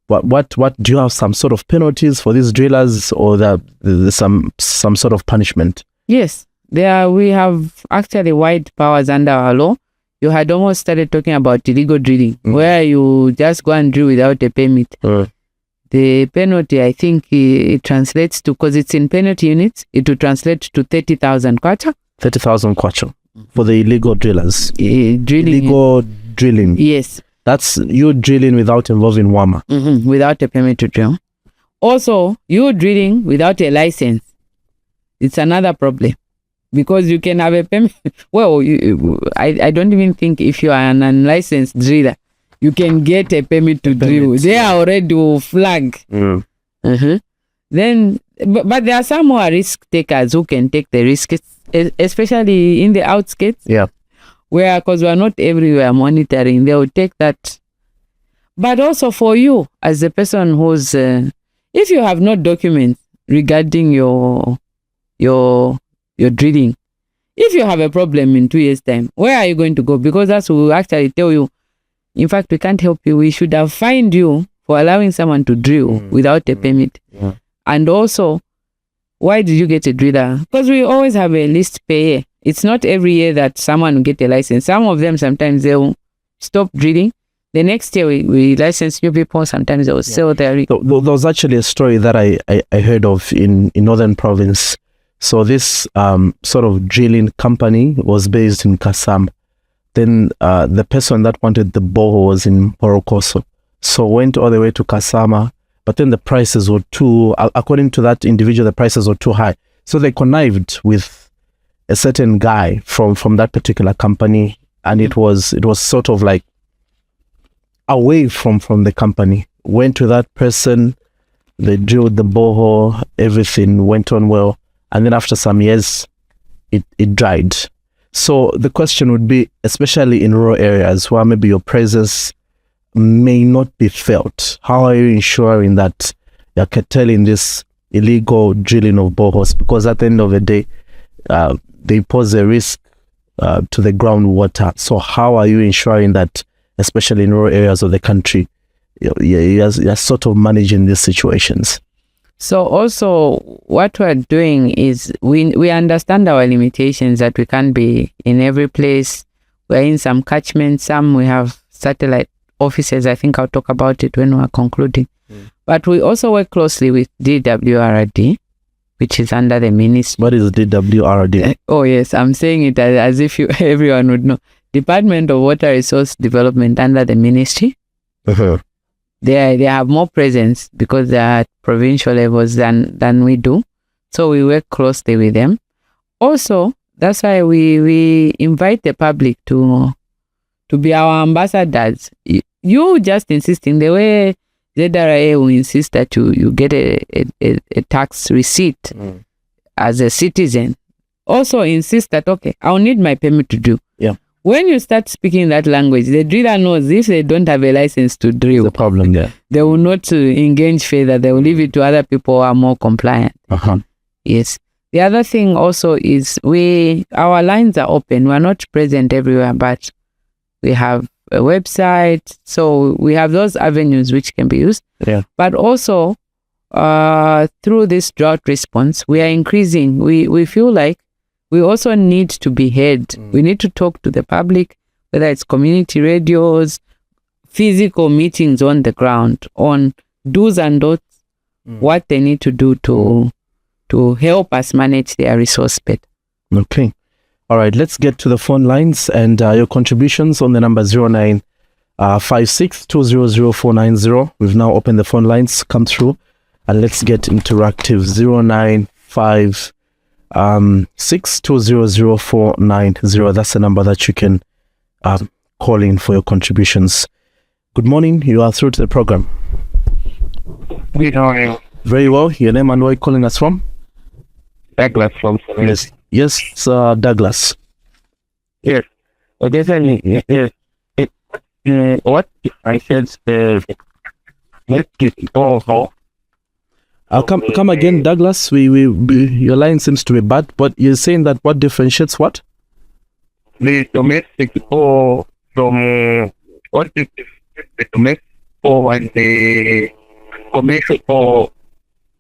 What do you have some sort of penalties for these drillers, or there's some sort of punishment? Yes, we have actually wide powers under our law. You had almost started talking about illegal drilling, where you just go and drill without a permit. The penalty, I think it translates to, because it's in penalty units, it will translate to 30,000 kwacha. 30,000 kwacha for the illegal drillers. Illegal drilling. Yes. That's you drilling without involving WARMA. Without a permit to drill. Also, you drilling without a license. It's another problem. Because you can have a permit. Well, I don't even think if you are an unlicensed driller, you can get a permit to drill. They are already flag. Then, but there are some more risk takers who can take the risk, especially in the outskirts. Yeah. Where, because we are not everywhere monitoring, they will take that. But also for you, as a person who's, if you have no documents regarding your drilling, if you have a problem in 2 years' time, where are you going to go? Because that's what will actually tell you, in fact, we can't help you. We should have fined you for allowing someone to drill without a permit. And also, why did you get a driller? Because we always have a list per year. It's not every year that someone will get a license. Some of them, sometimes they'll stop drilling. The next year, we license new people. Sometimes they'll sell their rig. There was actually a story that I heard of in Northern Province. So this sort of drilling company was based in Kasam. Then the person that wanted the borehole was in Porokoso. So went all the way to Kasama, but then the prices were according to that individual, the prices were too high. So they connived with a certain guy from that particular company, and it was sort of like away from the company. Went to that person, they drilled the borehole, everything went on well, and then after some years, it dried. So the question would be, especially in rural areas where maybe your presence may not be felt, how are you ensuring that you're curtailing this illegal drilling of boreholes? Because at the end of the day, they pose a risk to the groundwater. So how are you ensuring that, especially in rural areas of the country, you're sort of managing these situations? So also what we're doing is we understand our limitations, that we can't be in every place. We're in some catchments, some we have satellite offices. I think I'll talk about it when we're concluding. But we also work closely with DWRD, which is under the ministry. What is DWRD? Oh yes, I'm saying it as if everyone would know. Department of Water Resource Development under the ministry. They have more presence because they are at provincial levels than we do. So we work closely with them. Also, that's why we invite the public to be our ambassadors. You just insisting the way ZRA will insist that you get a tax receipt as a citizen. Also insist that, okay, I'll need my permit to drill. Yeah. When you start speaking that language, the driller knows if they don't have a license to drill, the problem there. They will not engage further. They will leave it to other people who are more compliant. Yes. The other thing also is our lines are open. We're not present everywhere, but we have a website. So we have those avenues which can be used. Yeah. But also, through this drought response, we are increasing. We feel like we also need to be heard. We need to talk to the public, whether it's community radios, physical meetings on the ground, on do's and don'ts, what they need to do to help us manage their resource better. Okay. All right, let's get to the phone lines and your contributions on the number 0956200490. We've now opened the phone lines. Come through and let's get interactive. 0956200490. That's the number that you can call in for your contributions. Good morning. You are through to the program. Good morning. Very well. Your name and where you calling us from? Douglas from Yes, Douglas. Yes. Definitely. Yes. What I said, let's get all. Come again, Douglas. We your line seems to be bad, but you're saying that what differentiates what? The domestic or from what is the domestic or and the commercial or,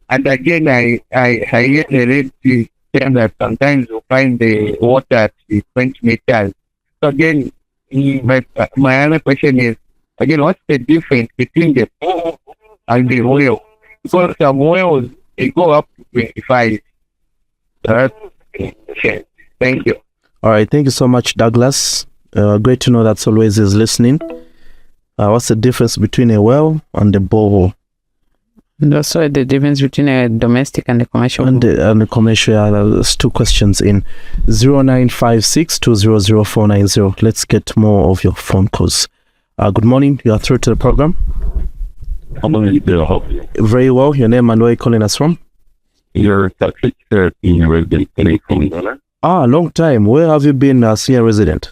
and again I reiterate the saying that sometimes you find the water at the 20 meters. So again, my other question is, again, what's the difference between the pole and the well? Because some wells, they go up to 25. Okay. Thank you. All right. Thank you so much, Douglas. Great to know that Always is listening. What's the difference between a well and a borehole? And also the difference between a domestic and a commercial. And the commercial, there's two questions in 0956200490. Let's get more of your phone calls. Good morning. You are through to the program. Very well. Your name and where you calling us from? You're a senior resident in long time. Where have you been a senior resident?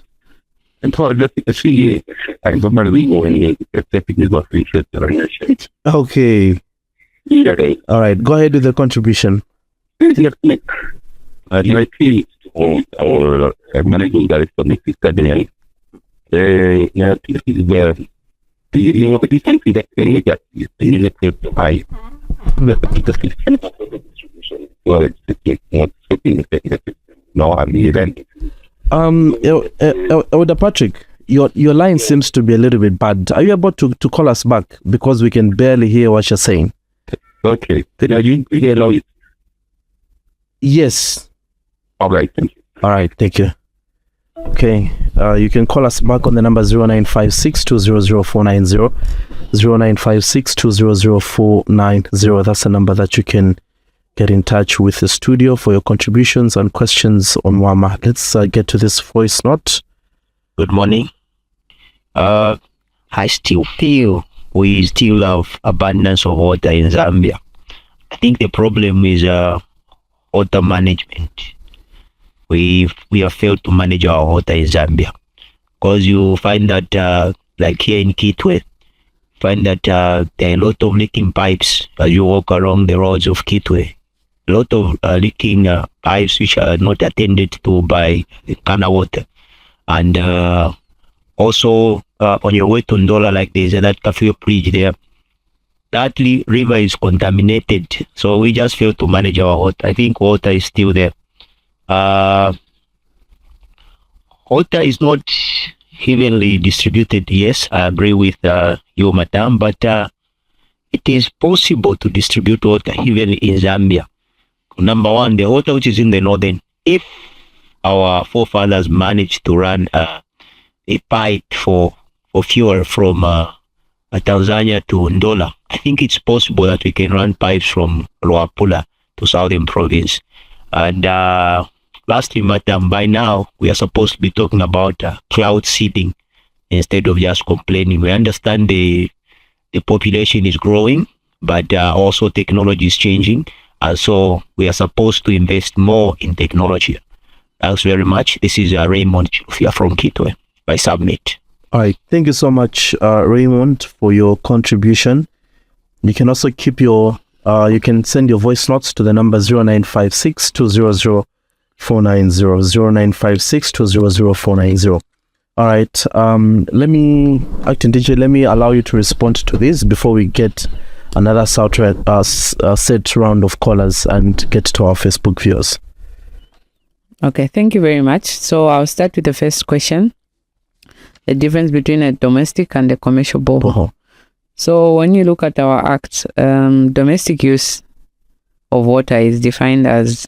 And so just a few years, I remember legal and Okay. All right. Go ahead with the contribution. Our managing director, Mrs. Kadenian, Elder Patrick, your line seems to be a little bit bad. Are you able to call us back because we can barely hear what you're saying? Okay. Are you hear? Yes. All right. Thank you. All right. Thank you. Okay. You can call us back on the number 0956200490. 0956200490. That's the number that you can get in touch with the studio for your contributions and questions on WARMA. Let's get to this voice note. Good morning. I still feel we still have abundance of water in Zambia. I think the problem is water management. We have failed to manage our water in Zambia, because you find that like here in Kitwe, find that there are a lot of leaking pipes as you walk along the roads of Kitwe. A lot of leaking pipes which are not attended to by the Kana water. And also on your way to Ndola, like there's that Kafio bridge there, that river is contaminated. So we just fail to manage our water. I think water is still there. Water is not evenly distributed. Yes, I agree with you, madam, but it is possible to distribute water even in Zambia. Number one, the water which is in the northern, if our forefathers managed to run a pipe for fuel from Tanzania to Ndola, I think it's possible that we can run pipes from Luapula to Southern Province. And lastly, madam, by now we are supposed to be talking about cloud seeding instead of just complaining. We understand the population is growing, but also technology is changing. And so we are supposed to invest more in technology. Thanks very much. This is Raymond from Kitwe by Submit. All right. Thank you so much, Raymond, for your contribution. You can also keep your, you can send your voice notes to the number 0956 200 490, 0956 200 490. All right. Let me allow you to respond to this before we get another set round of callers and get to our Facebook viewers. Okay, thank you very much. So I'll start with the first question. The difference between a domestic and a commercial borehole. So when you look at our act, domestic use of water is defined as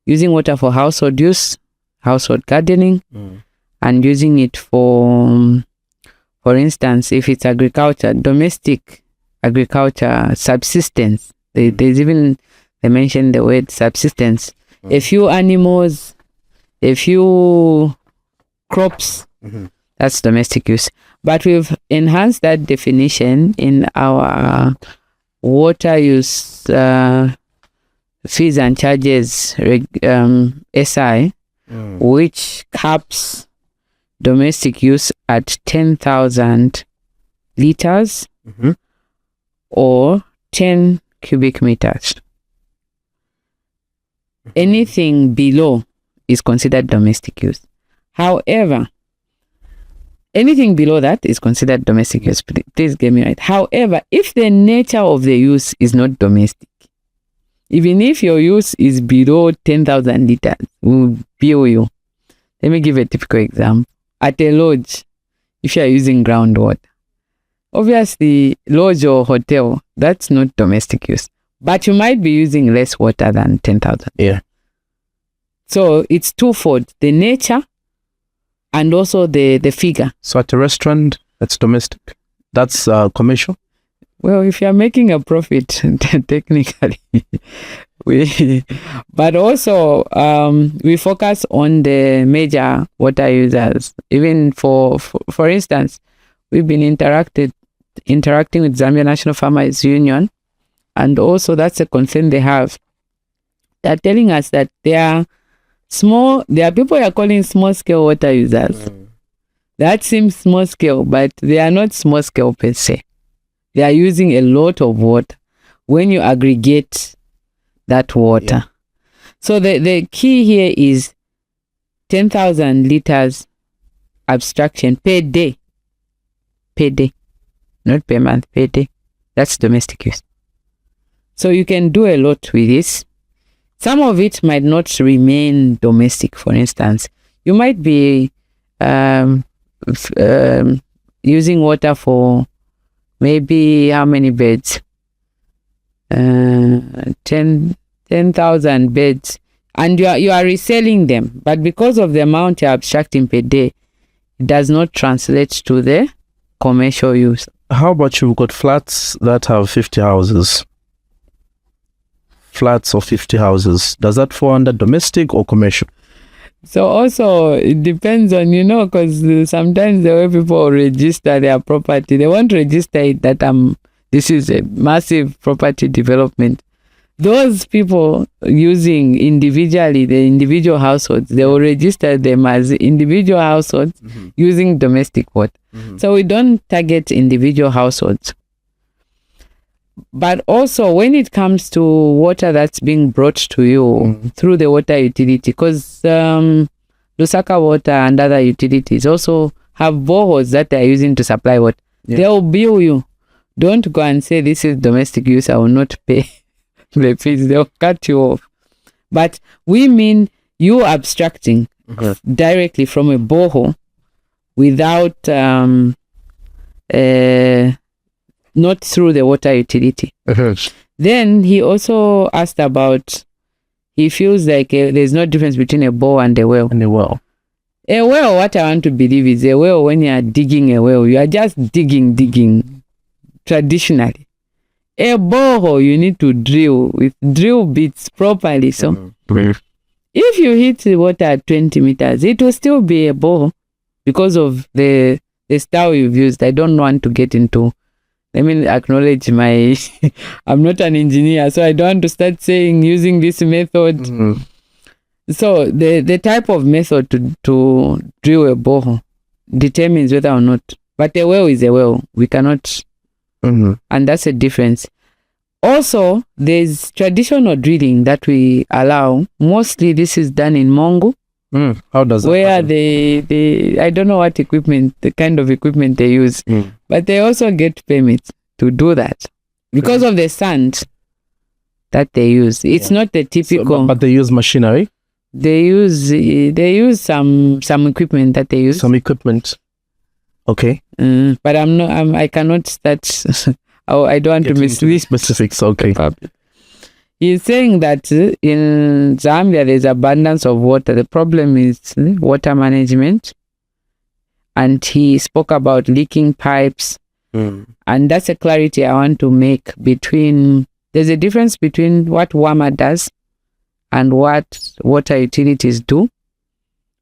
using water for household use, household gardening, and using it for instance, if it's agriculture, domestic agriculture, subsistence. They mention the word subsistence. A few animals, a few crops, that's domestic use. But we've enhanced that definition in our water use fees and charges SI, which caps domestic use at 10,000 liters or 10 cubic meters. Anything below is considered domestic use. However, anything below that is considered domestic use. Please get me right. However, if the nature of the use is not domestic, even if your use is below 10,000 liters, we'll bill you. Let me give a typical example. At a lodge, if you are using groundwater, obviously, lodge or hotel, that's not domestic use. But you might be using less water than 10,000. Yeah. So it's twofold, the nature and also the figure. So at a restaurant, that's domestic. That's commercial? Well, if you're making a profit, technically, but also we focus on the major water users. Even for instance, we've been interacting with Zambia National Farmers Union, and also that's a concern they have. They're telling us that there are people who are calling small scale water users. That seems small scale, but they are not small scale per se. They are using a lot of water when you aggregate that water. Yeah. So the key here is 10,000 liters abstraction per day. Per day. Not per month, per day. That's domestic use. So you can do a lot with this. Some of it might not remain domestic, for instance. You might be using water for maybe how many beds? 10,000 beds. And you are reselling them. But because of the amount you're abstracting per day, it does not translate to the commercial use. How about you've got flats that have 50 houses? Flats of 50 houses. Does that fall under domestic or commercial? So also it depends on, because sometimes the way people register their property, they want to register it that this is a massive property development. Those people using individually the individual households, they will register them as individual households using domestic water. So we don't target individual households. But also when it comes to water that's being brought to you through the water utility, because Lusaka Water and other utilities also have boreholes that they are using to supply water. Yeah. They'll bill you. Don't go and say this is domestic use, I will not pay the fees. They'll cut you off. But we mean you abstracting directly from a borehole without not through the water utility. Then he also asked about, he feels like there's no difference between a bore and a well. A well, what I want to believe is a well, when you are digging a well, you are just digging traditionally. A borehole, you need to drill with drill bits properly. So if you hit the water at 20 meters, it will still be a borehole because of the style you've used. I don't want to get into, let me acknowledge I'm not an engineer, so I don't want to start saying using this method. So the type of method to drill a borehole determines whether or not. But a well is a well. We cannot, and that's a difference. Also, there's traditional drilling that we allow. Mostly this is done in Mongo How does that where happen? they I don't know what equipment, the kind of equipment they use, but they also get permits to do that because of the sand that they use. It's not the typical. But they use machinery. They use some equipment that they use. Some equipment. Okay. But I cannot start. I don't want to mislead specifics. Okay. He's saying that in Zambia there's abundance of water. The problem is water management. And he spoke about leaking pipes. And that's a clarity I want to make between, there's a difference between what WARMA does and what water utilities do,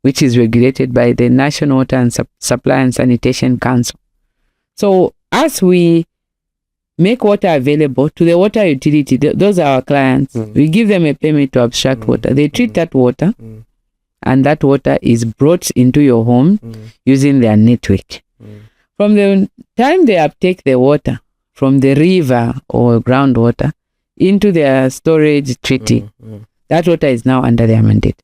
which is regulated by the National Water and Supply and Sanitation Council. So as we make water available to the water utility, those are our clients. We give them a permit to abstract water. They treat that water, and that water is brought into your home using their network. From the time they uptake the water from the river or groundwater into their storage treaty, that water is now under their mandate.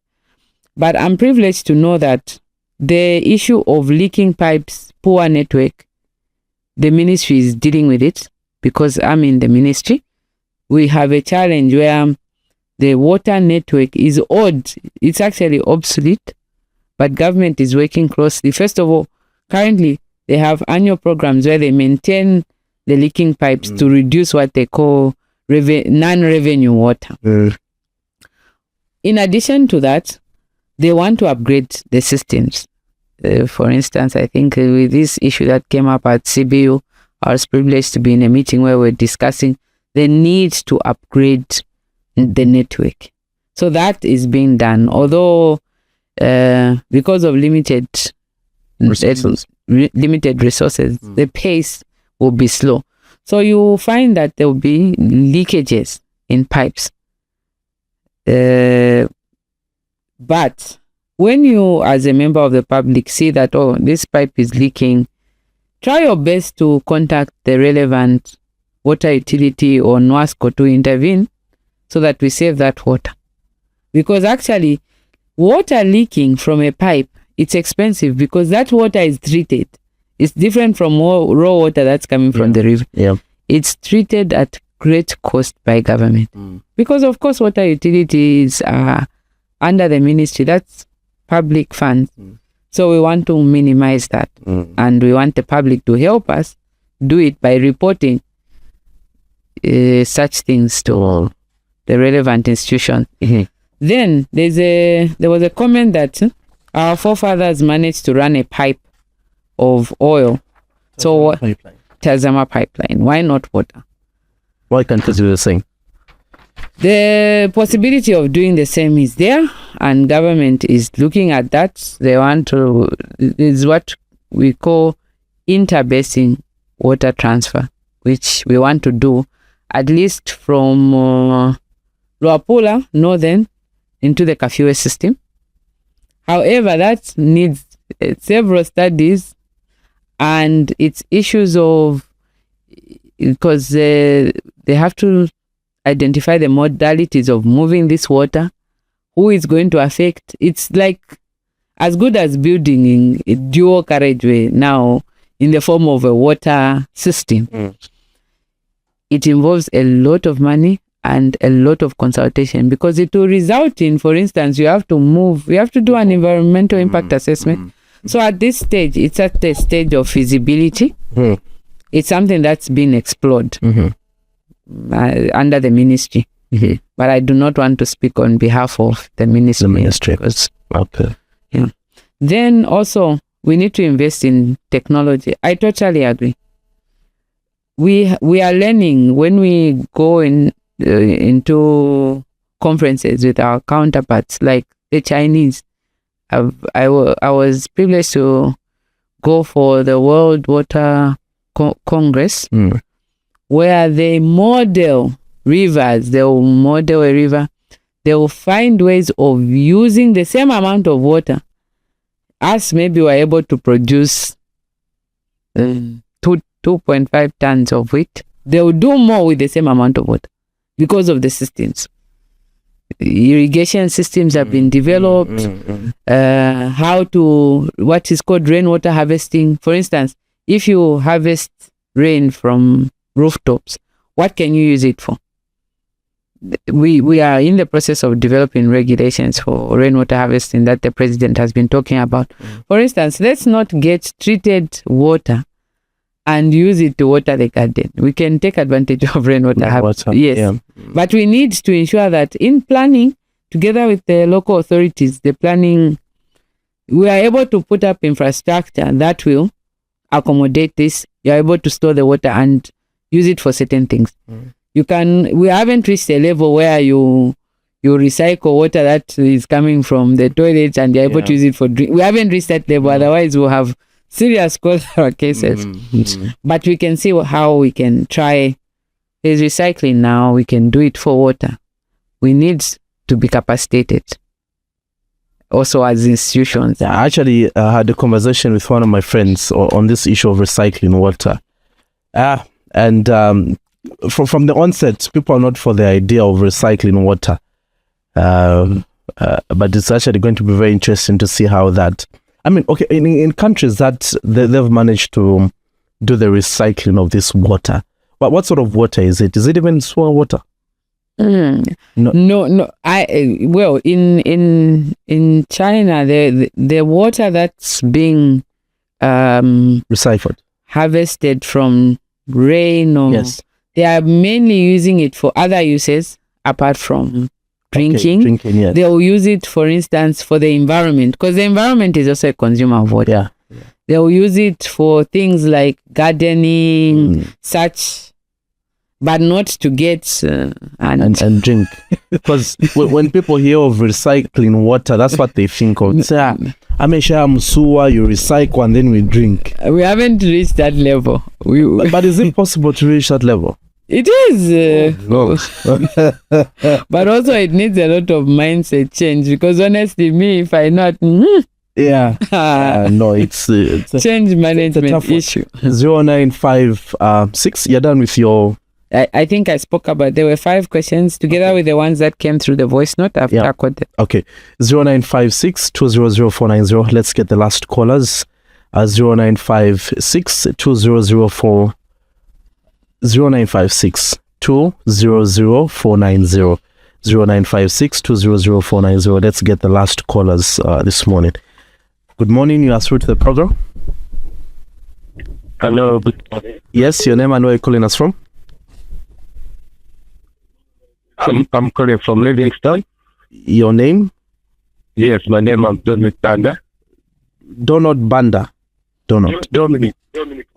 But I'm privileged to know that the issue of leaking pipes, poor network, the ministry is dealing with it. Because I'm in the ministry, we have a challenge where the water network is old. It's actually obsolete, but government is working closely. First of all, currently, they have annual programs where they maintain the leaking pipes to reduce what they call non-revenue water. In addition to that, they want to upgrade the systems. For instance, I think with this issue that came up at CBU, I was privileged to be in a meeting where we're discussing the need to upgrade the network. So that is being done. Although because of limited resources, the pace will be slow. So you find that there will be leakages in pipes. But when you, as a member of the public, see that, oh, this pipe is leaking, try your best to contact the relevant water utility or NWASCO to intervene so that we save that water. Because actually, water leaking from a pipe, it's expensive because that water is treated. It's different from raw water that's coming from the river. It's treated at great cost by government. Because, of course, water utilities are under the ministry. That's public funds. So we want to minimize that, and we want the public to help us do it by reporting such things to the relevant institution. Then there was a comment that our forefathers managed to run a pipe of oil. Tazama pipeline. Why not water? Why can't they do the same? The possibility of doing the same is there, and government is looking at that. They want to, is what we call interbasin water transfer, which we want to do at least from Luapula, northern, into the Kafue system. However, that needs several studies, and it's issues of, because they have to identify the modalities of moving this water, who is going to affect. It's like as good as building a dual carriageway now in the form of a water system. It involves a lot of money and a lot of consultation, because it will result in, for instance, you have to do an environmental impact assessment. So at this stage, it's at the stage of feasibility. It's something that's been explored under the ministry. But I do not want to speak on behalf of the ministry. Okay. Yeah. Then also, we need to invest in technology. I totally agree. We are learning when we go into conferences with our counterparts, like the Chinese. I was privileged to go for the World Water Congress, where they model rivers. They will model a river. They will find ways of using the same amount of water as maybe we're able to produce 2.5 tons of wheat. They will do more with the same amount of water because of the systems. irrigation systems have been developed, what is called rainwater harvesting. For instance, if you harvest rain from rooftops, what can you use it for? We are in the process of developing regulations for rainwater harvesting that the president has been talking about. For instance, let's not get treated water and use it to water the garden. We can take advantage of rainwater harvesting. Yes. Yeah. But we need to ensure that in planning, together with the local authorities, we are able to put up infrastructure that will accommodate this. You're able to store the water and use it for certain things. We haven't reached a level where you recycle water that is coming from the toilet and you're able to use it for drink. We haven't reached that level. Otherwise, we'll have serious cholera cases. But we can see how we can try. There's recycling now. We can do it for water. We need to be capacitated. Also as institutions. Yeah, I actually had a conversation with one of my friends on this issue of recycling water. From the onset, people are not for the idea of recycling water. But it's actually going to be very interesting to see how that... I mean, okay, in countries that they've managed to do the recycling of this water, but what sort of water is it? Is it even sewer water? No. Well, in China, the water that's being recycled, harvested from rain, or they are mainly using it for other uses apart from drinking. Yes. They will use it, for instance, for the environment, because the environment is also a consumer of water. They will use it for things like gardening, such, but not to get and drink. Because when people hear of recycling water, that's what they think of. Msuwa, you recycle and then we drink. We haven't reached that level. But is it possible to reach that level? It is. No. But also it needs a lot of mindset change, because honestly, if I not... no, it's a change management issue. 0956, you're done with your... I think I spoke about, there were 5 questions together with the ones that came through the voice note. I've tackled them. Okay. 0956 200 Let's get the last callers. 0956 200 0956 200 490. 0956 200 490. Let's get the last callers this morning. Good morning. You are through to the program. Hello. Good morning. Yes, your name and where you're calling us from? I'm calling from Livingston. Your name? Yes, my name is Dominic Banda. Donald Banda. Donald. Dominic.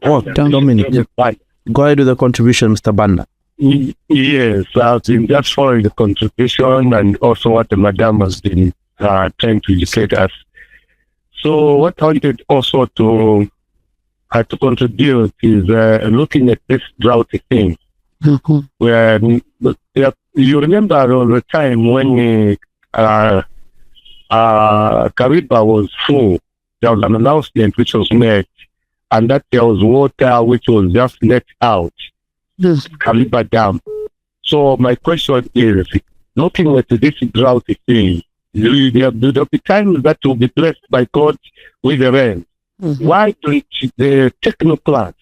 Oh, Dominic. Yes, right. Go ahead with the contribution, Mr. Banda. Yes, I've been just following the contribution and also what the madam has been trying to educate us. So what I wanted also to contribute is looking at this drought thing. Where you remember all the time when Kariba was full, there was an announcement which was made, and that there was water which was just let out, Kariba Dam. So my question is, looking at this drought thing, there will be times that will be blessed by God with the rain. Why don't the technocrats,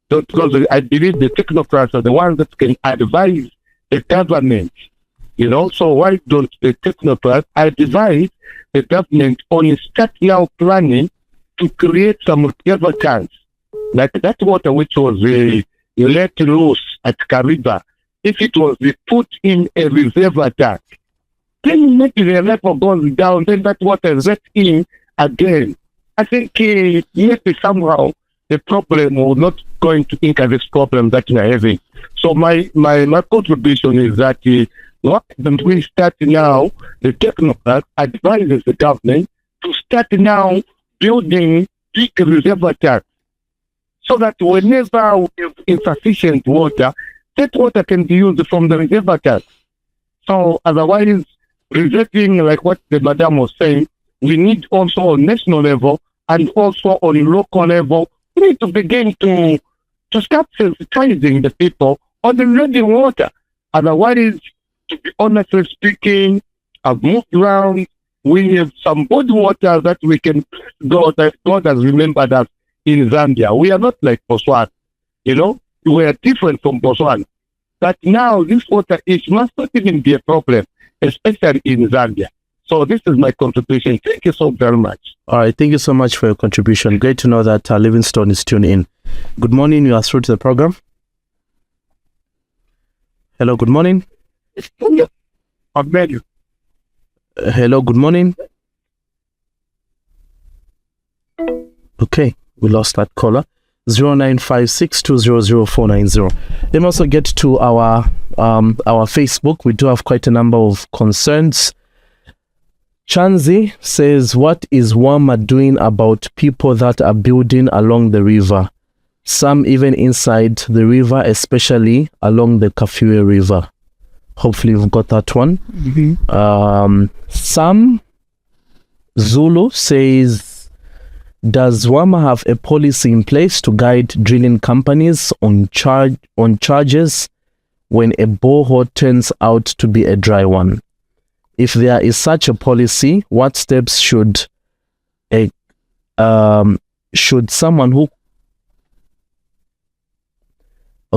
because I believe the technocrats are the ones that can advise the government, so why don't the technocrats advise the government on start now planning to create some reservoir tanks, like that water which was let loose at Kariba, if it was put in a reservoir tank, then maybe the level goes down, then that water is let in again. I think maybe somehow the problem will not going to incur this problem that we are having. So my contribution is that when we start now, the technocrat advises the government to start now building big reservoir tanks, so that whenever we have insufficient water, that water can be used from the reservoir tanks. So otherwise, reserving, like what the madam was saying, we need also on national level and also on local level, we need to begin to start sensitizing the people on the drinking water. Otherwise, to be honestly speaking, have moved around. We have some body water that we can go, that God has remembered us in Zambia. We are not like Botswana, you know. We are different from Botswana. But now this water, it must not even be a problem, especially in Zambia. So this is my contribution. Thank you so very much. All right. Thank you so much for your contribution. Great to know that Livingstone is tuned in. Good morning. You are through to the program. Hello. Good morning. I've met you. Hello. Good morning. Okay. We lost that caller. 0956200490. Let me also get to our Facebook. We do have quite a number of concerns. Chanzi says, what is WARMA doing about people that are building along the river? Some even inside the river, especially along the Kafue River. Hopefully you've got that one. Sam Zulu says, does WARMA have a policy in place to guide drilling companies on charges when a borehole turns out to be a dry one? If there is such a policy, what steps should someone who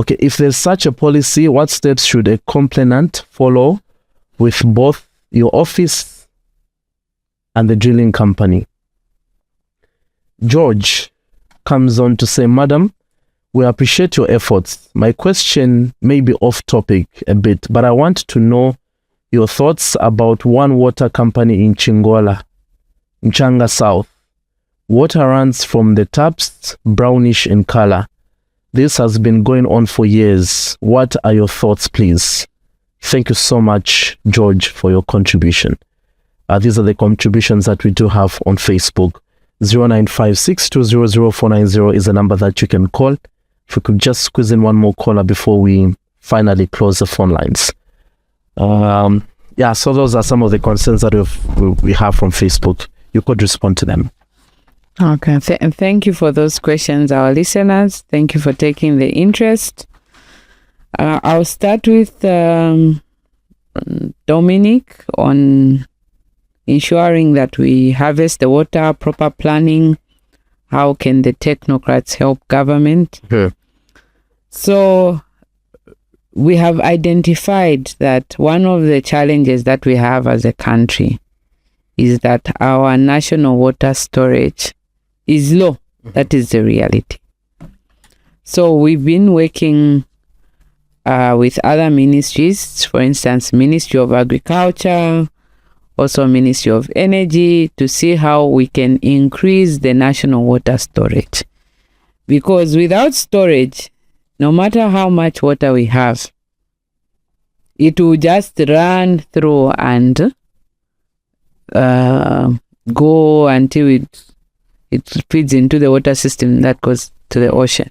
if there's such a policy, what steps should a complainant follow with both your office and the drilling company? George comes on to say, Madam, we appreciate your efforts. My question may be off topic a bit, but I want to know your thoughts about one water company in Chingola, in Changa South. Water runs from the taps, brownish in color. This has been going on for years. What are your thoughts, please? Thank you so much, George, for your contribution. These are the contributions that we do have on Facebook. 0956200490 is the number that you can call. If we could just squeeze in one more caller before we finally close the phone lines. So those are some of the concerns that we have from Facebook. You could respond to them. Okay, thank you for those questions, our listeners. Thank you for taking the interest. I'll start with Dominic on ensuring that we harvest the water, proper planning. How can the technocrats help government? Okay. So we have identified that one of the challenges that we have as a country is that our national water storage is low. That is the reality. So we've been working with other ministries, for instance, Ministry of Agriculture, also Ministry of Energy, to see how we can increase the national water storage. Because without storage, no matter how much water we have, it will just run through and go until it feeds into the water system that goes to the ocean.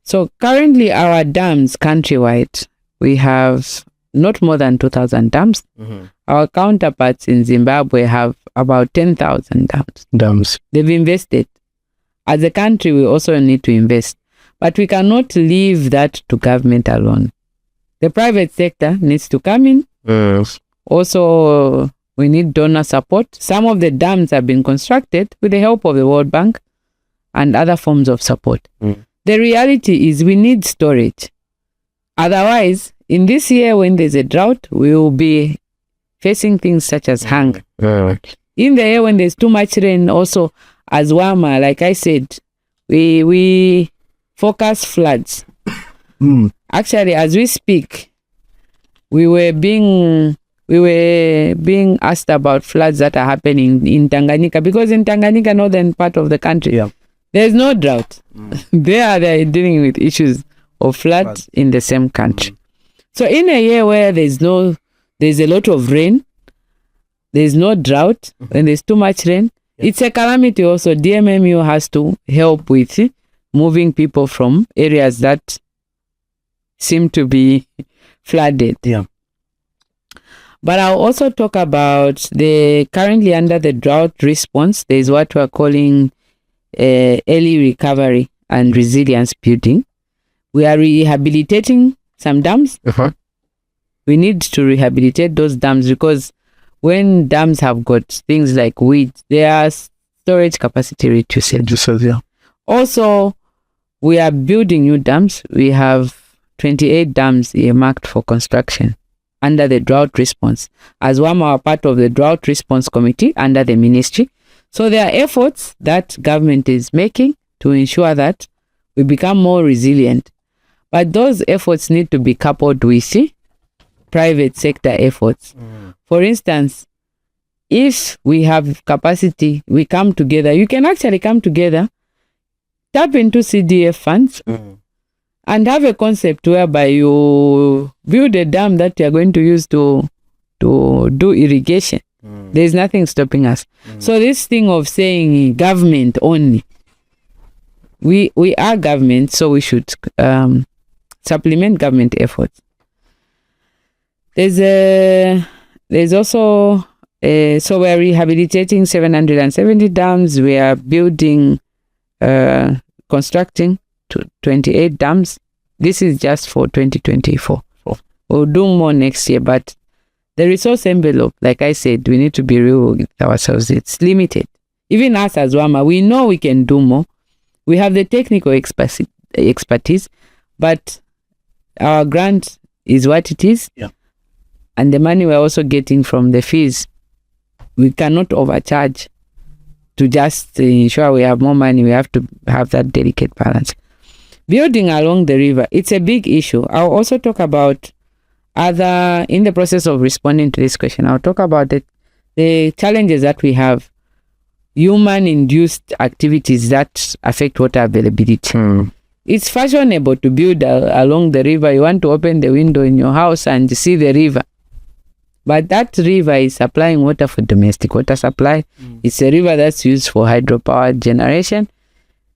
So currently our dams countrywide, we have not more than 2,000 dams. Our counterparts in Zimbabwe have about 10,000 dams. They've invested. As a country, we also need to invest. But we cannot leave that to government alone. The private sector needs to come in. Also, we need donor support. Some of the dams have been constructed with the help of the World Bank and other forms of support. The reality is we need storage. Otherwise, in this year when there's a drought, we will be facing things such as hunger. In the year when there's too much rain, also as WARMA, like I said, we focus floods. Actually, as we speak, we were being asked about floods that are happening in Tanganyika, because in Tanganyika, northern part of the country, there's no drought. They're dealing with issues of floods in the same country. So in a year where there's a lot of rain, there's no drought, and there's too much rain, it's a calamity also. DMMU has to help with moving people from areas that seem to be flooded. But I'll also talk about currently under the drought response, there's what we're calling early recovery and resilience building. We are rehabilitating some dams. We need to rehabilitate those dams because when dams have got things like weeds, their storage capacity reduces. Yeah. Also, we are building new dams. We have 28 dams earmarked for construction under the drought response. As WARMA are part of the drought response committee under the ministry. So there are efforts that government is making to ensure that we become more resilient. But those efforts need to be coupled with private sector efforts. For instance, if we have capacity, we come together. You can actually come together, tap into CDF funds, and have a concept whereby you build a dam that you are going to use to do irrigation. There's nothing stopping us. So this thing of saying government only, we are government, so we should supplement government efforts. There's also so we're rehabilitating 770 dams. We are building, constructing 28 dams. This is just for 2024. We'll do more next year, but the resource envelope, like I said, we need to be real with ourselves. It's limited. Even us as WARMA, we know we can do more. We have the technical expertise, but our grant is what it is. Yeah. And the money we're also getting from the fees, we cannot overcharge to just ensure we have more money. We have to have that delicate balance. Building along the river, it's a big issue. I'll also talk about in the process of responding to this question, I'll talk about the challenges that we have, human-induced activities that affect water availability. It's fashionable to build along the river. You want to open the window in your house and see the river. But that river is supplying water for domestic water supply. It's a river that's used for hydropower generation.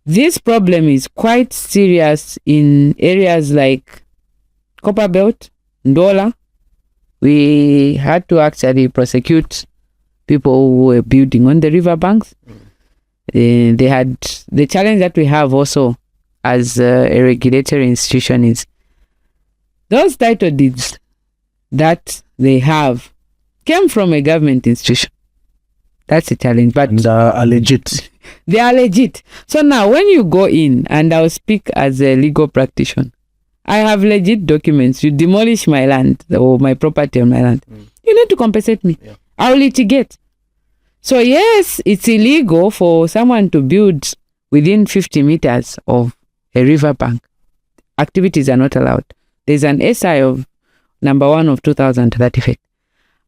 This problem is quite serious in areas like Copperbelt, Ndola. We had to actually prosecute people who were building on the river banks. They had the challenge that we have also as a regulatory institution is those title deeds that they have came from a government institution. That's a challenge, but and are legit. They are legit. So now when you go in, and I'll speak as a legal practitioner, I have legit documents. You demolish my land or my property on my land, you need to compensate me. Yeah. I'll litigate. So yes, it's illegal for someone to build within 50 meters of a river bank. Activities are not allowed. There's an SI of number 1 of 2035.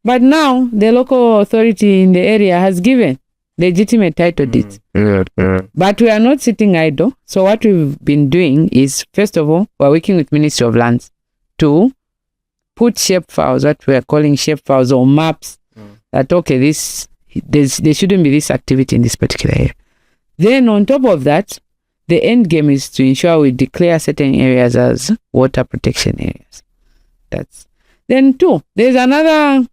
But now the local authority in the area has given legitimate title deeds. But we are not sitting idle. So what we've been doing is, first of all, we're working with Ministry of Lands to put shape files, what we are calling shape files or maps, that okay, there shouldn't be this activity in this particular area. Then on top of that, the end game is to ensure we declare certain areas as water protection areas. Then 2, there's another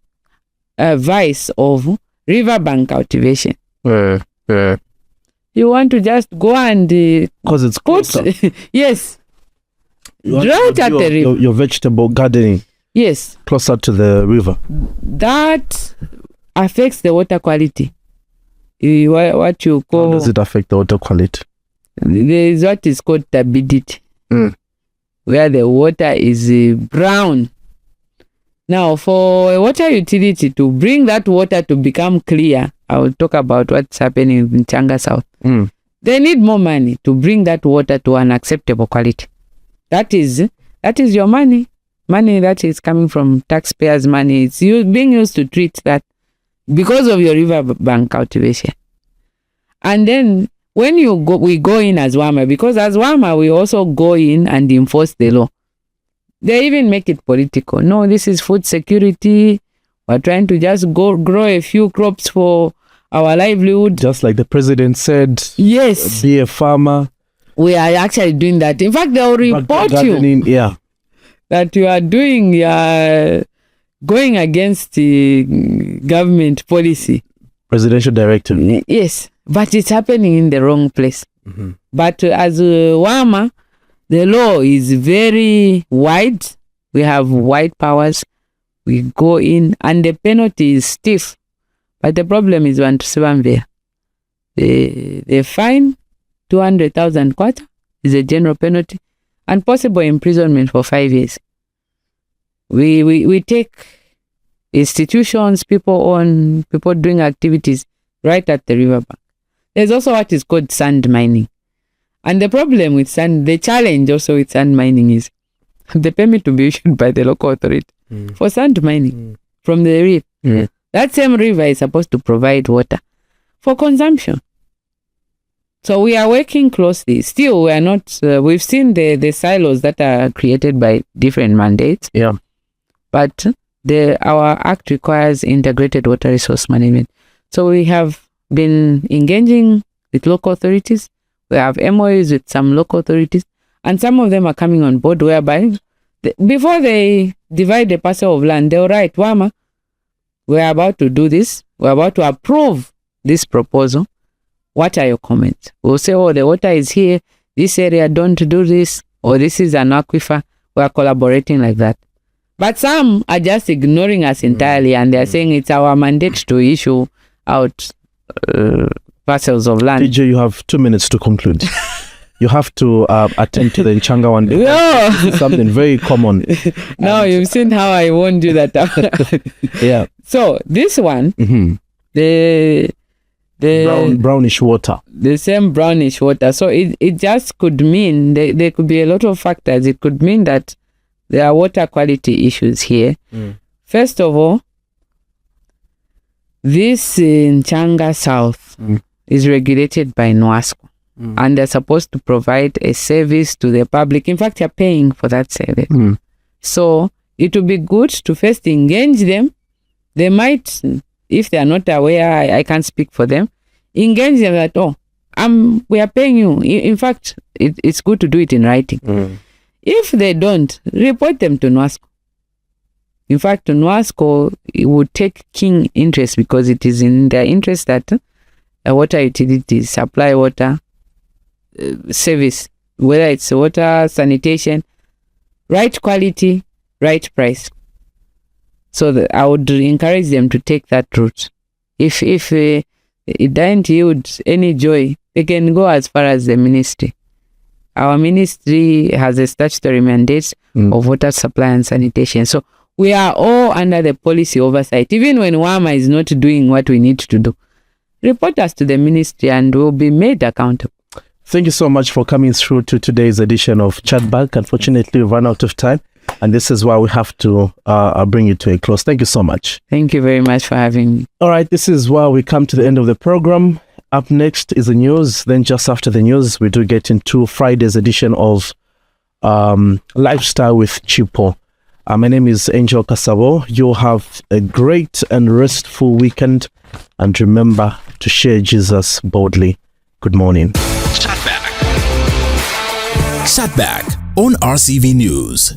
vice of riverbank cultivation. You want to just go and because it's closer. Yes, You right at the river. Your vegetable gardening. Yes, Closer to the river. that affects the water quality. What you How call, does it affect the water quality? there is what is called turbidity, where the water is brown. Now, for a water utility to bring that water to become clear, I will talk about what's happening in Changa South. They need more money to bring that water to an acceptable quality. That is your money that is coming from taxpayers' money. It's being used to treat that because of your riverbank cultivation. And then when we go in as WARMA, because as WARMA we also go in and enforce the law. They even make it political. No, this is food security. We're trying to just grow a few crops for our livelihood. Just like the president said. Yes. Be a farmer. We are actually doing that. In fact, they'll report you that you are going against the government policy. Presidential directive. Yes, but it's happening in the wrong place. But as WARMA, the law is very wide. We have wide powers. We go in and the penalty is stiff. But the problem is one to Zambia. The fine, 200,000 kwacha, is a general penalty and possible imprisonment for 5 years. We take institutions, people doing activities right at the riverbank. There's also what is called sand mining. And the problem with the challenge also with sand mining is the permit to be issued by the local authority for sand mining from the reef. That same river is supposed to provide water for consumption. So we are working closely. Still, we are not, we've seen the silos that are created by different mandates. Yeah. But our act requires integrated water resource management. So we have been engaging with local authorities. We have MOUs with some local authorities, and some of them are coming on board whereby before they divide the parcel of land, they'll write, WARMA, we're about to do this. We're about to approve this proposal. What are your comments? We'll say, oh, the water is here. This area, don't do this. Or this is an aquifer. We're collaborating like that. But some are just ignoring us entirely and they're saying it's our mandate to issue out parcels of land. DJ, you have 2 minutes to conclude. You have to attend to the Nchanga one. No. This is something very common. No, you've seen how I won't do that. Yeah. So this one, the brownish water. The same brownish water. So it just could mean there could be a lot of factors. It could mean that there are water quality issues here. First of all, this Nchanga South is regulated by NWASCO. And they're supposed to provide a service to the public. In fact, you're paying for that service. So it would be good to first engage them. They might, if they are not aware, I can't speak for them, engage them that, we are paying you. In fact, it's good to do it in writing. If they don't, report them to NWASCO. In fact, NWASCO would take keen interest because it is in their interest that water utilities supply water service, whether it's water, sanitation, right quality, right price. So I would encourage them to take that route. If it doesn't yield any joy, they can go as far as the ministry. Our ministry has a statutory mandate of water supply and sanitation. So we are all under the policy oversight. Even when WARMA is not doing what we need to do, report us to the ministry and we'll be made accountable. Thank you so much for coming through to today's edition of Chatback. Unfortunately, we've run out of time, and this is why we have to bring it to a close. Thank you so much. Thank you very much for having me. All right, this is where we come to the end of the program. Up next is the news. Then just after the news, we do get into Friday's edition of Lifestyle with Chipo. My name is Angel Kasabo. You'll have a great and restful weekend. And remember to share Jesus boldly. Good morning. Chatback on RCV News.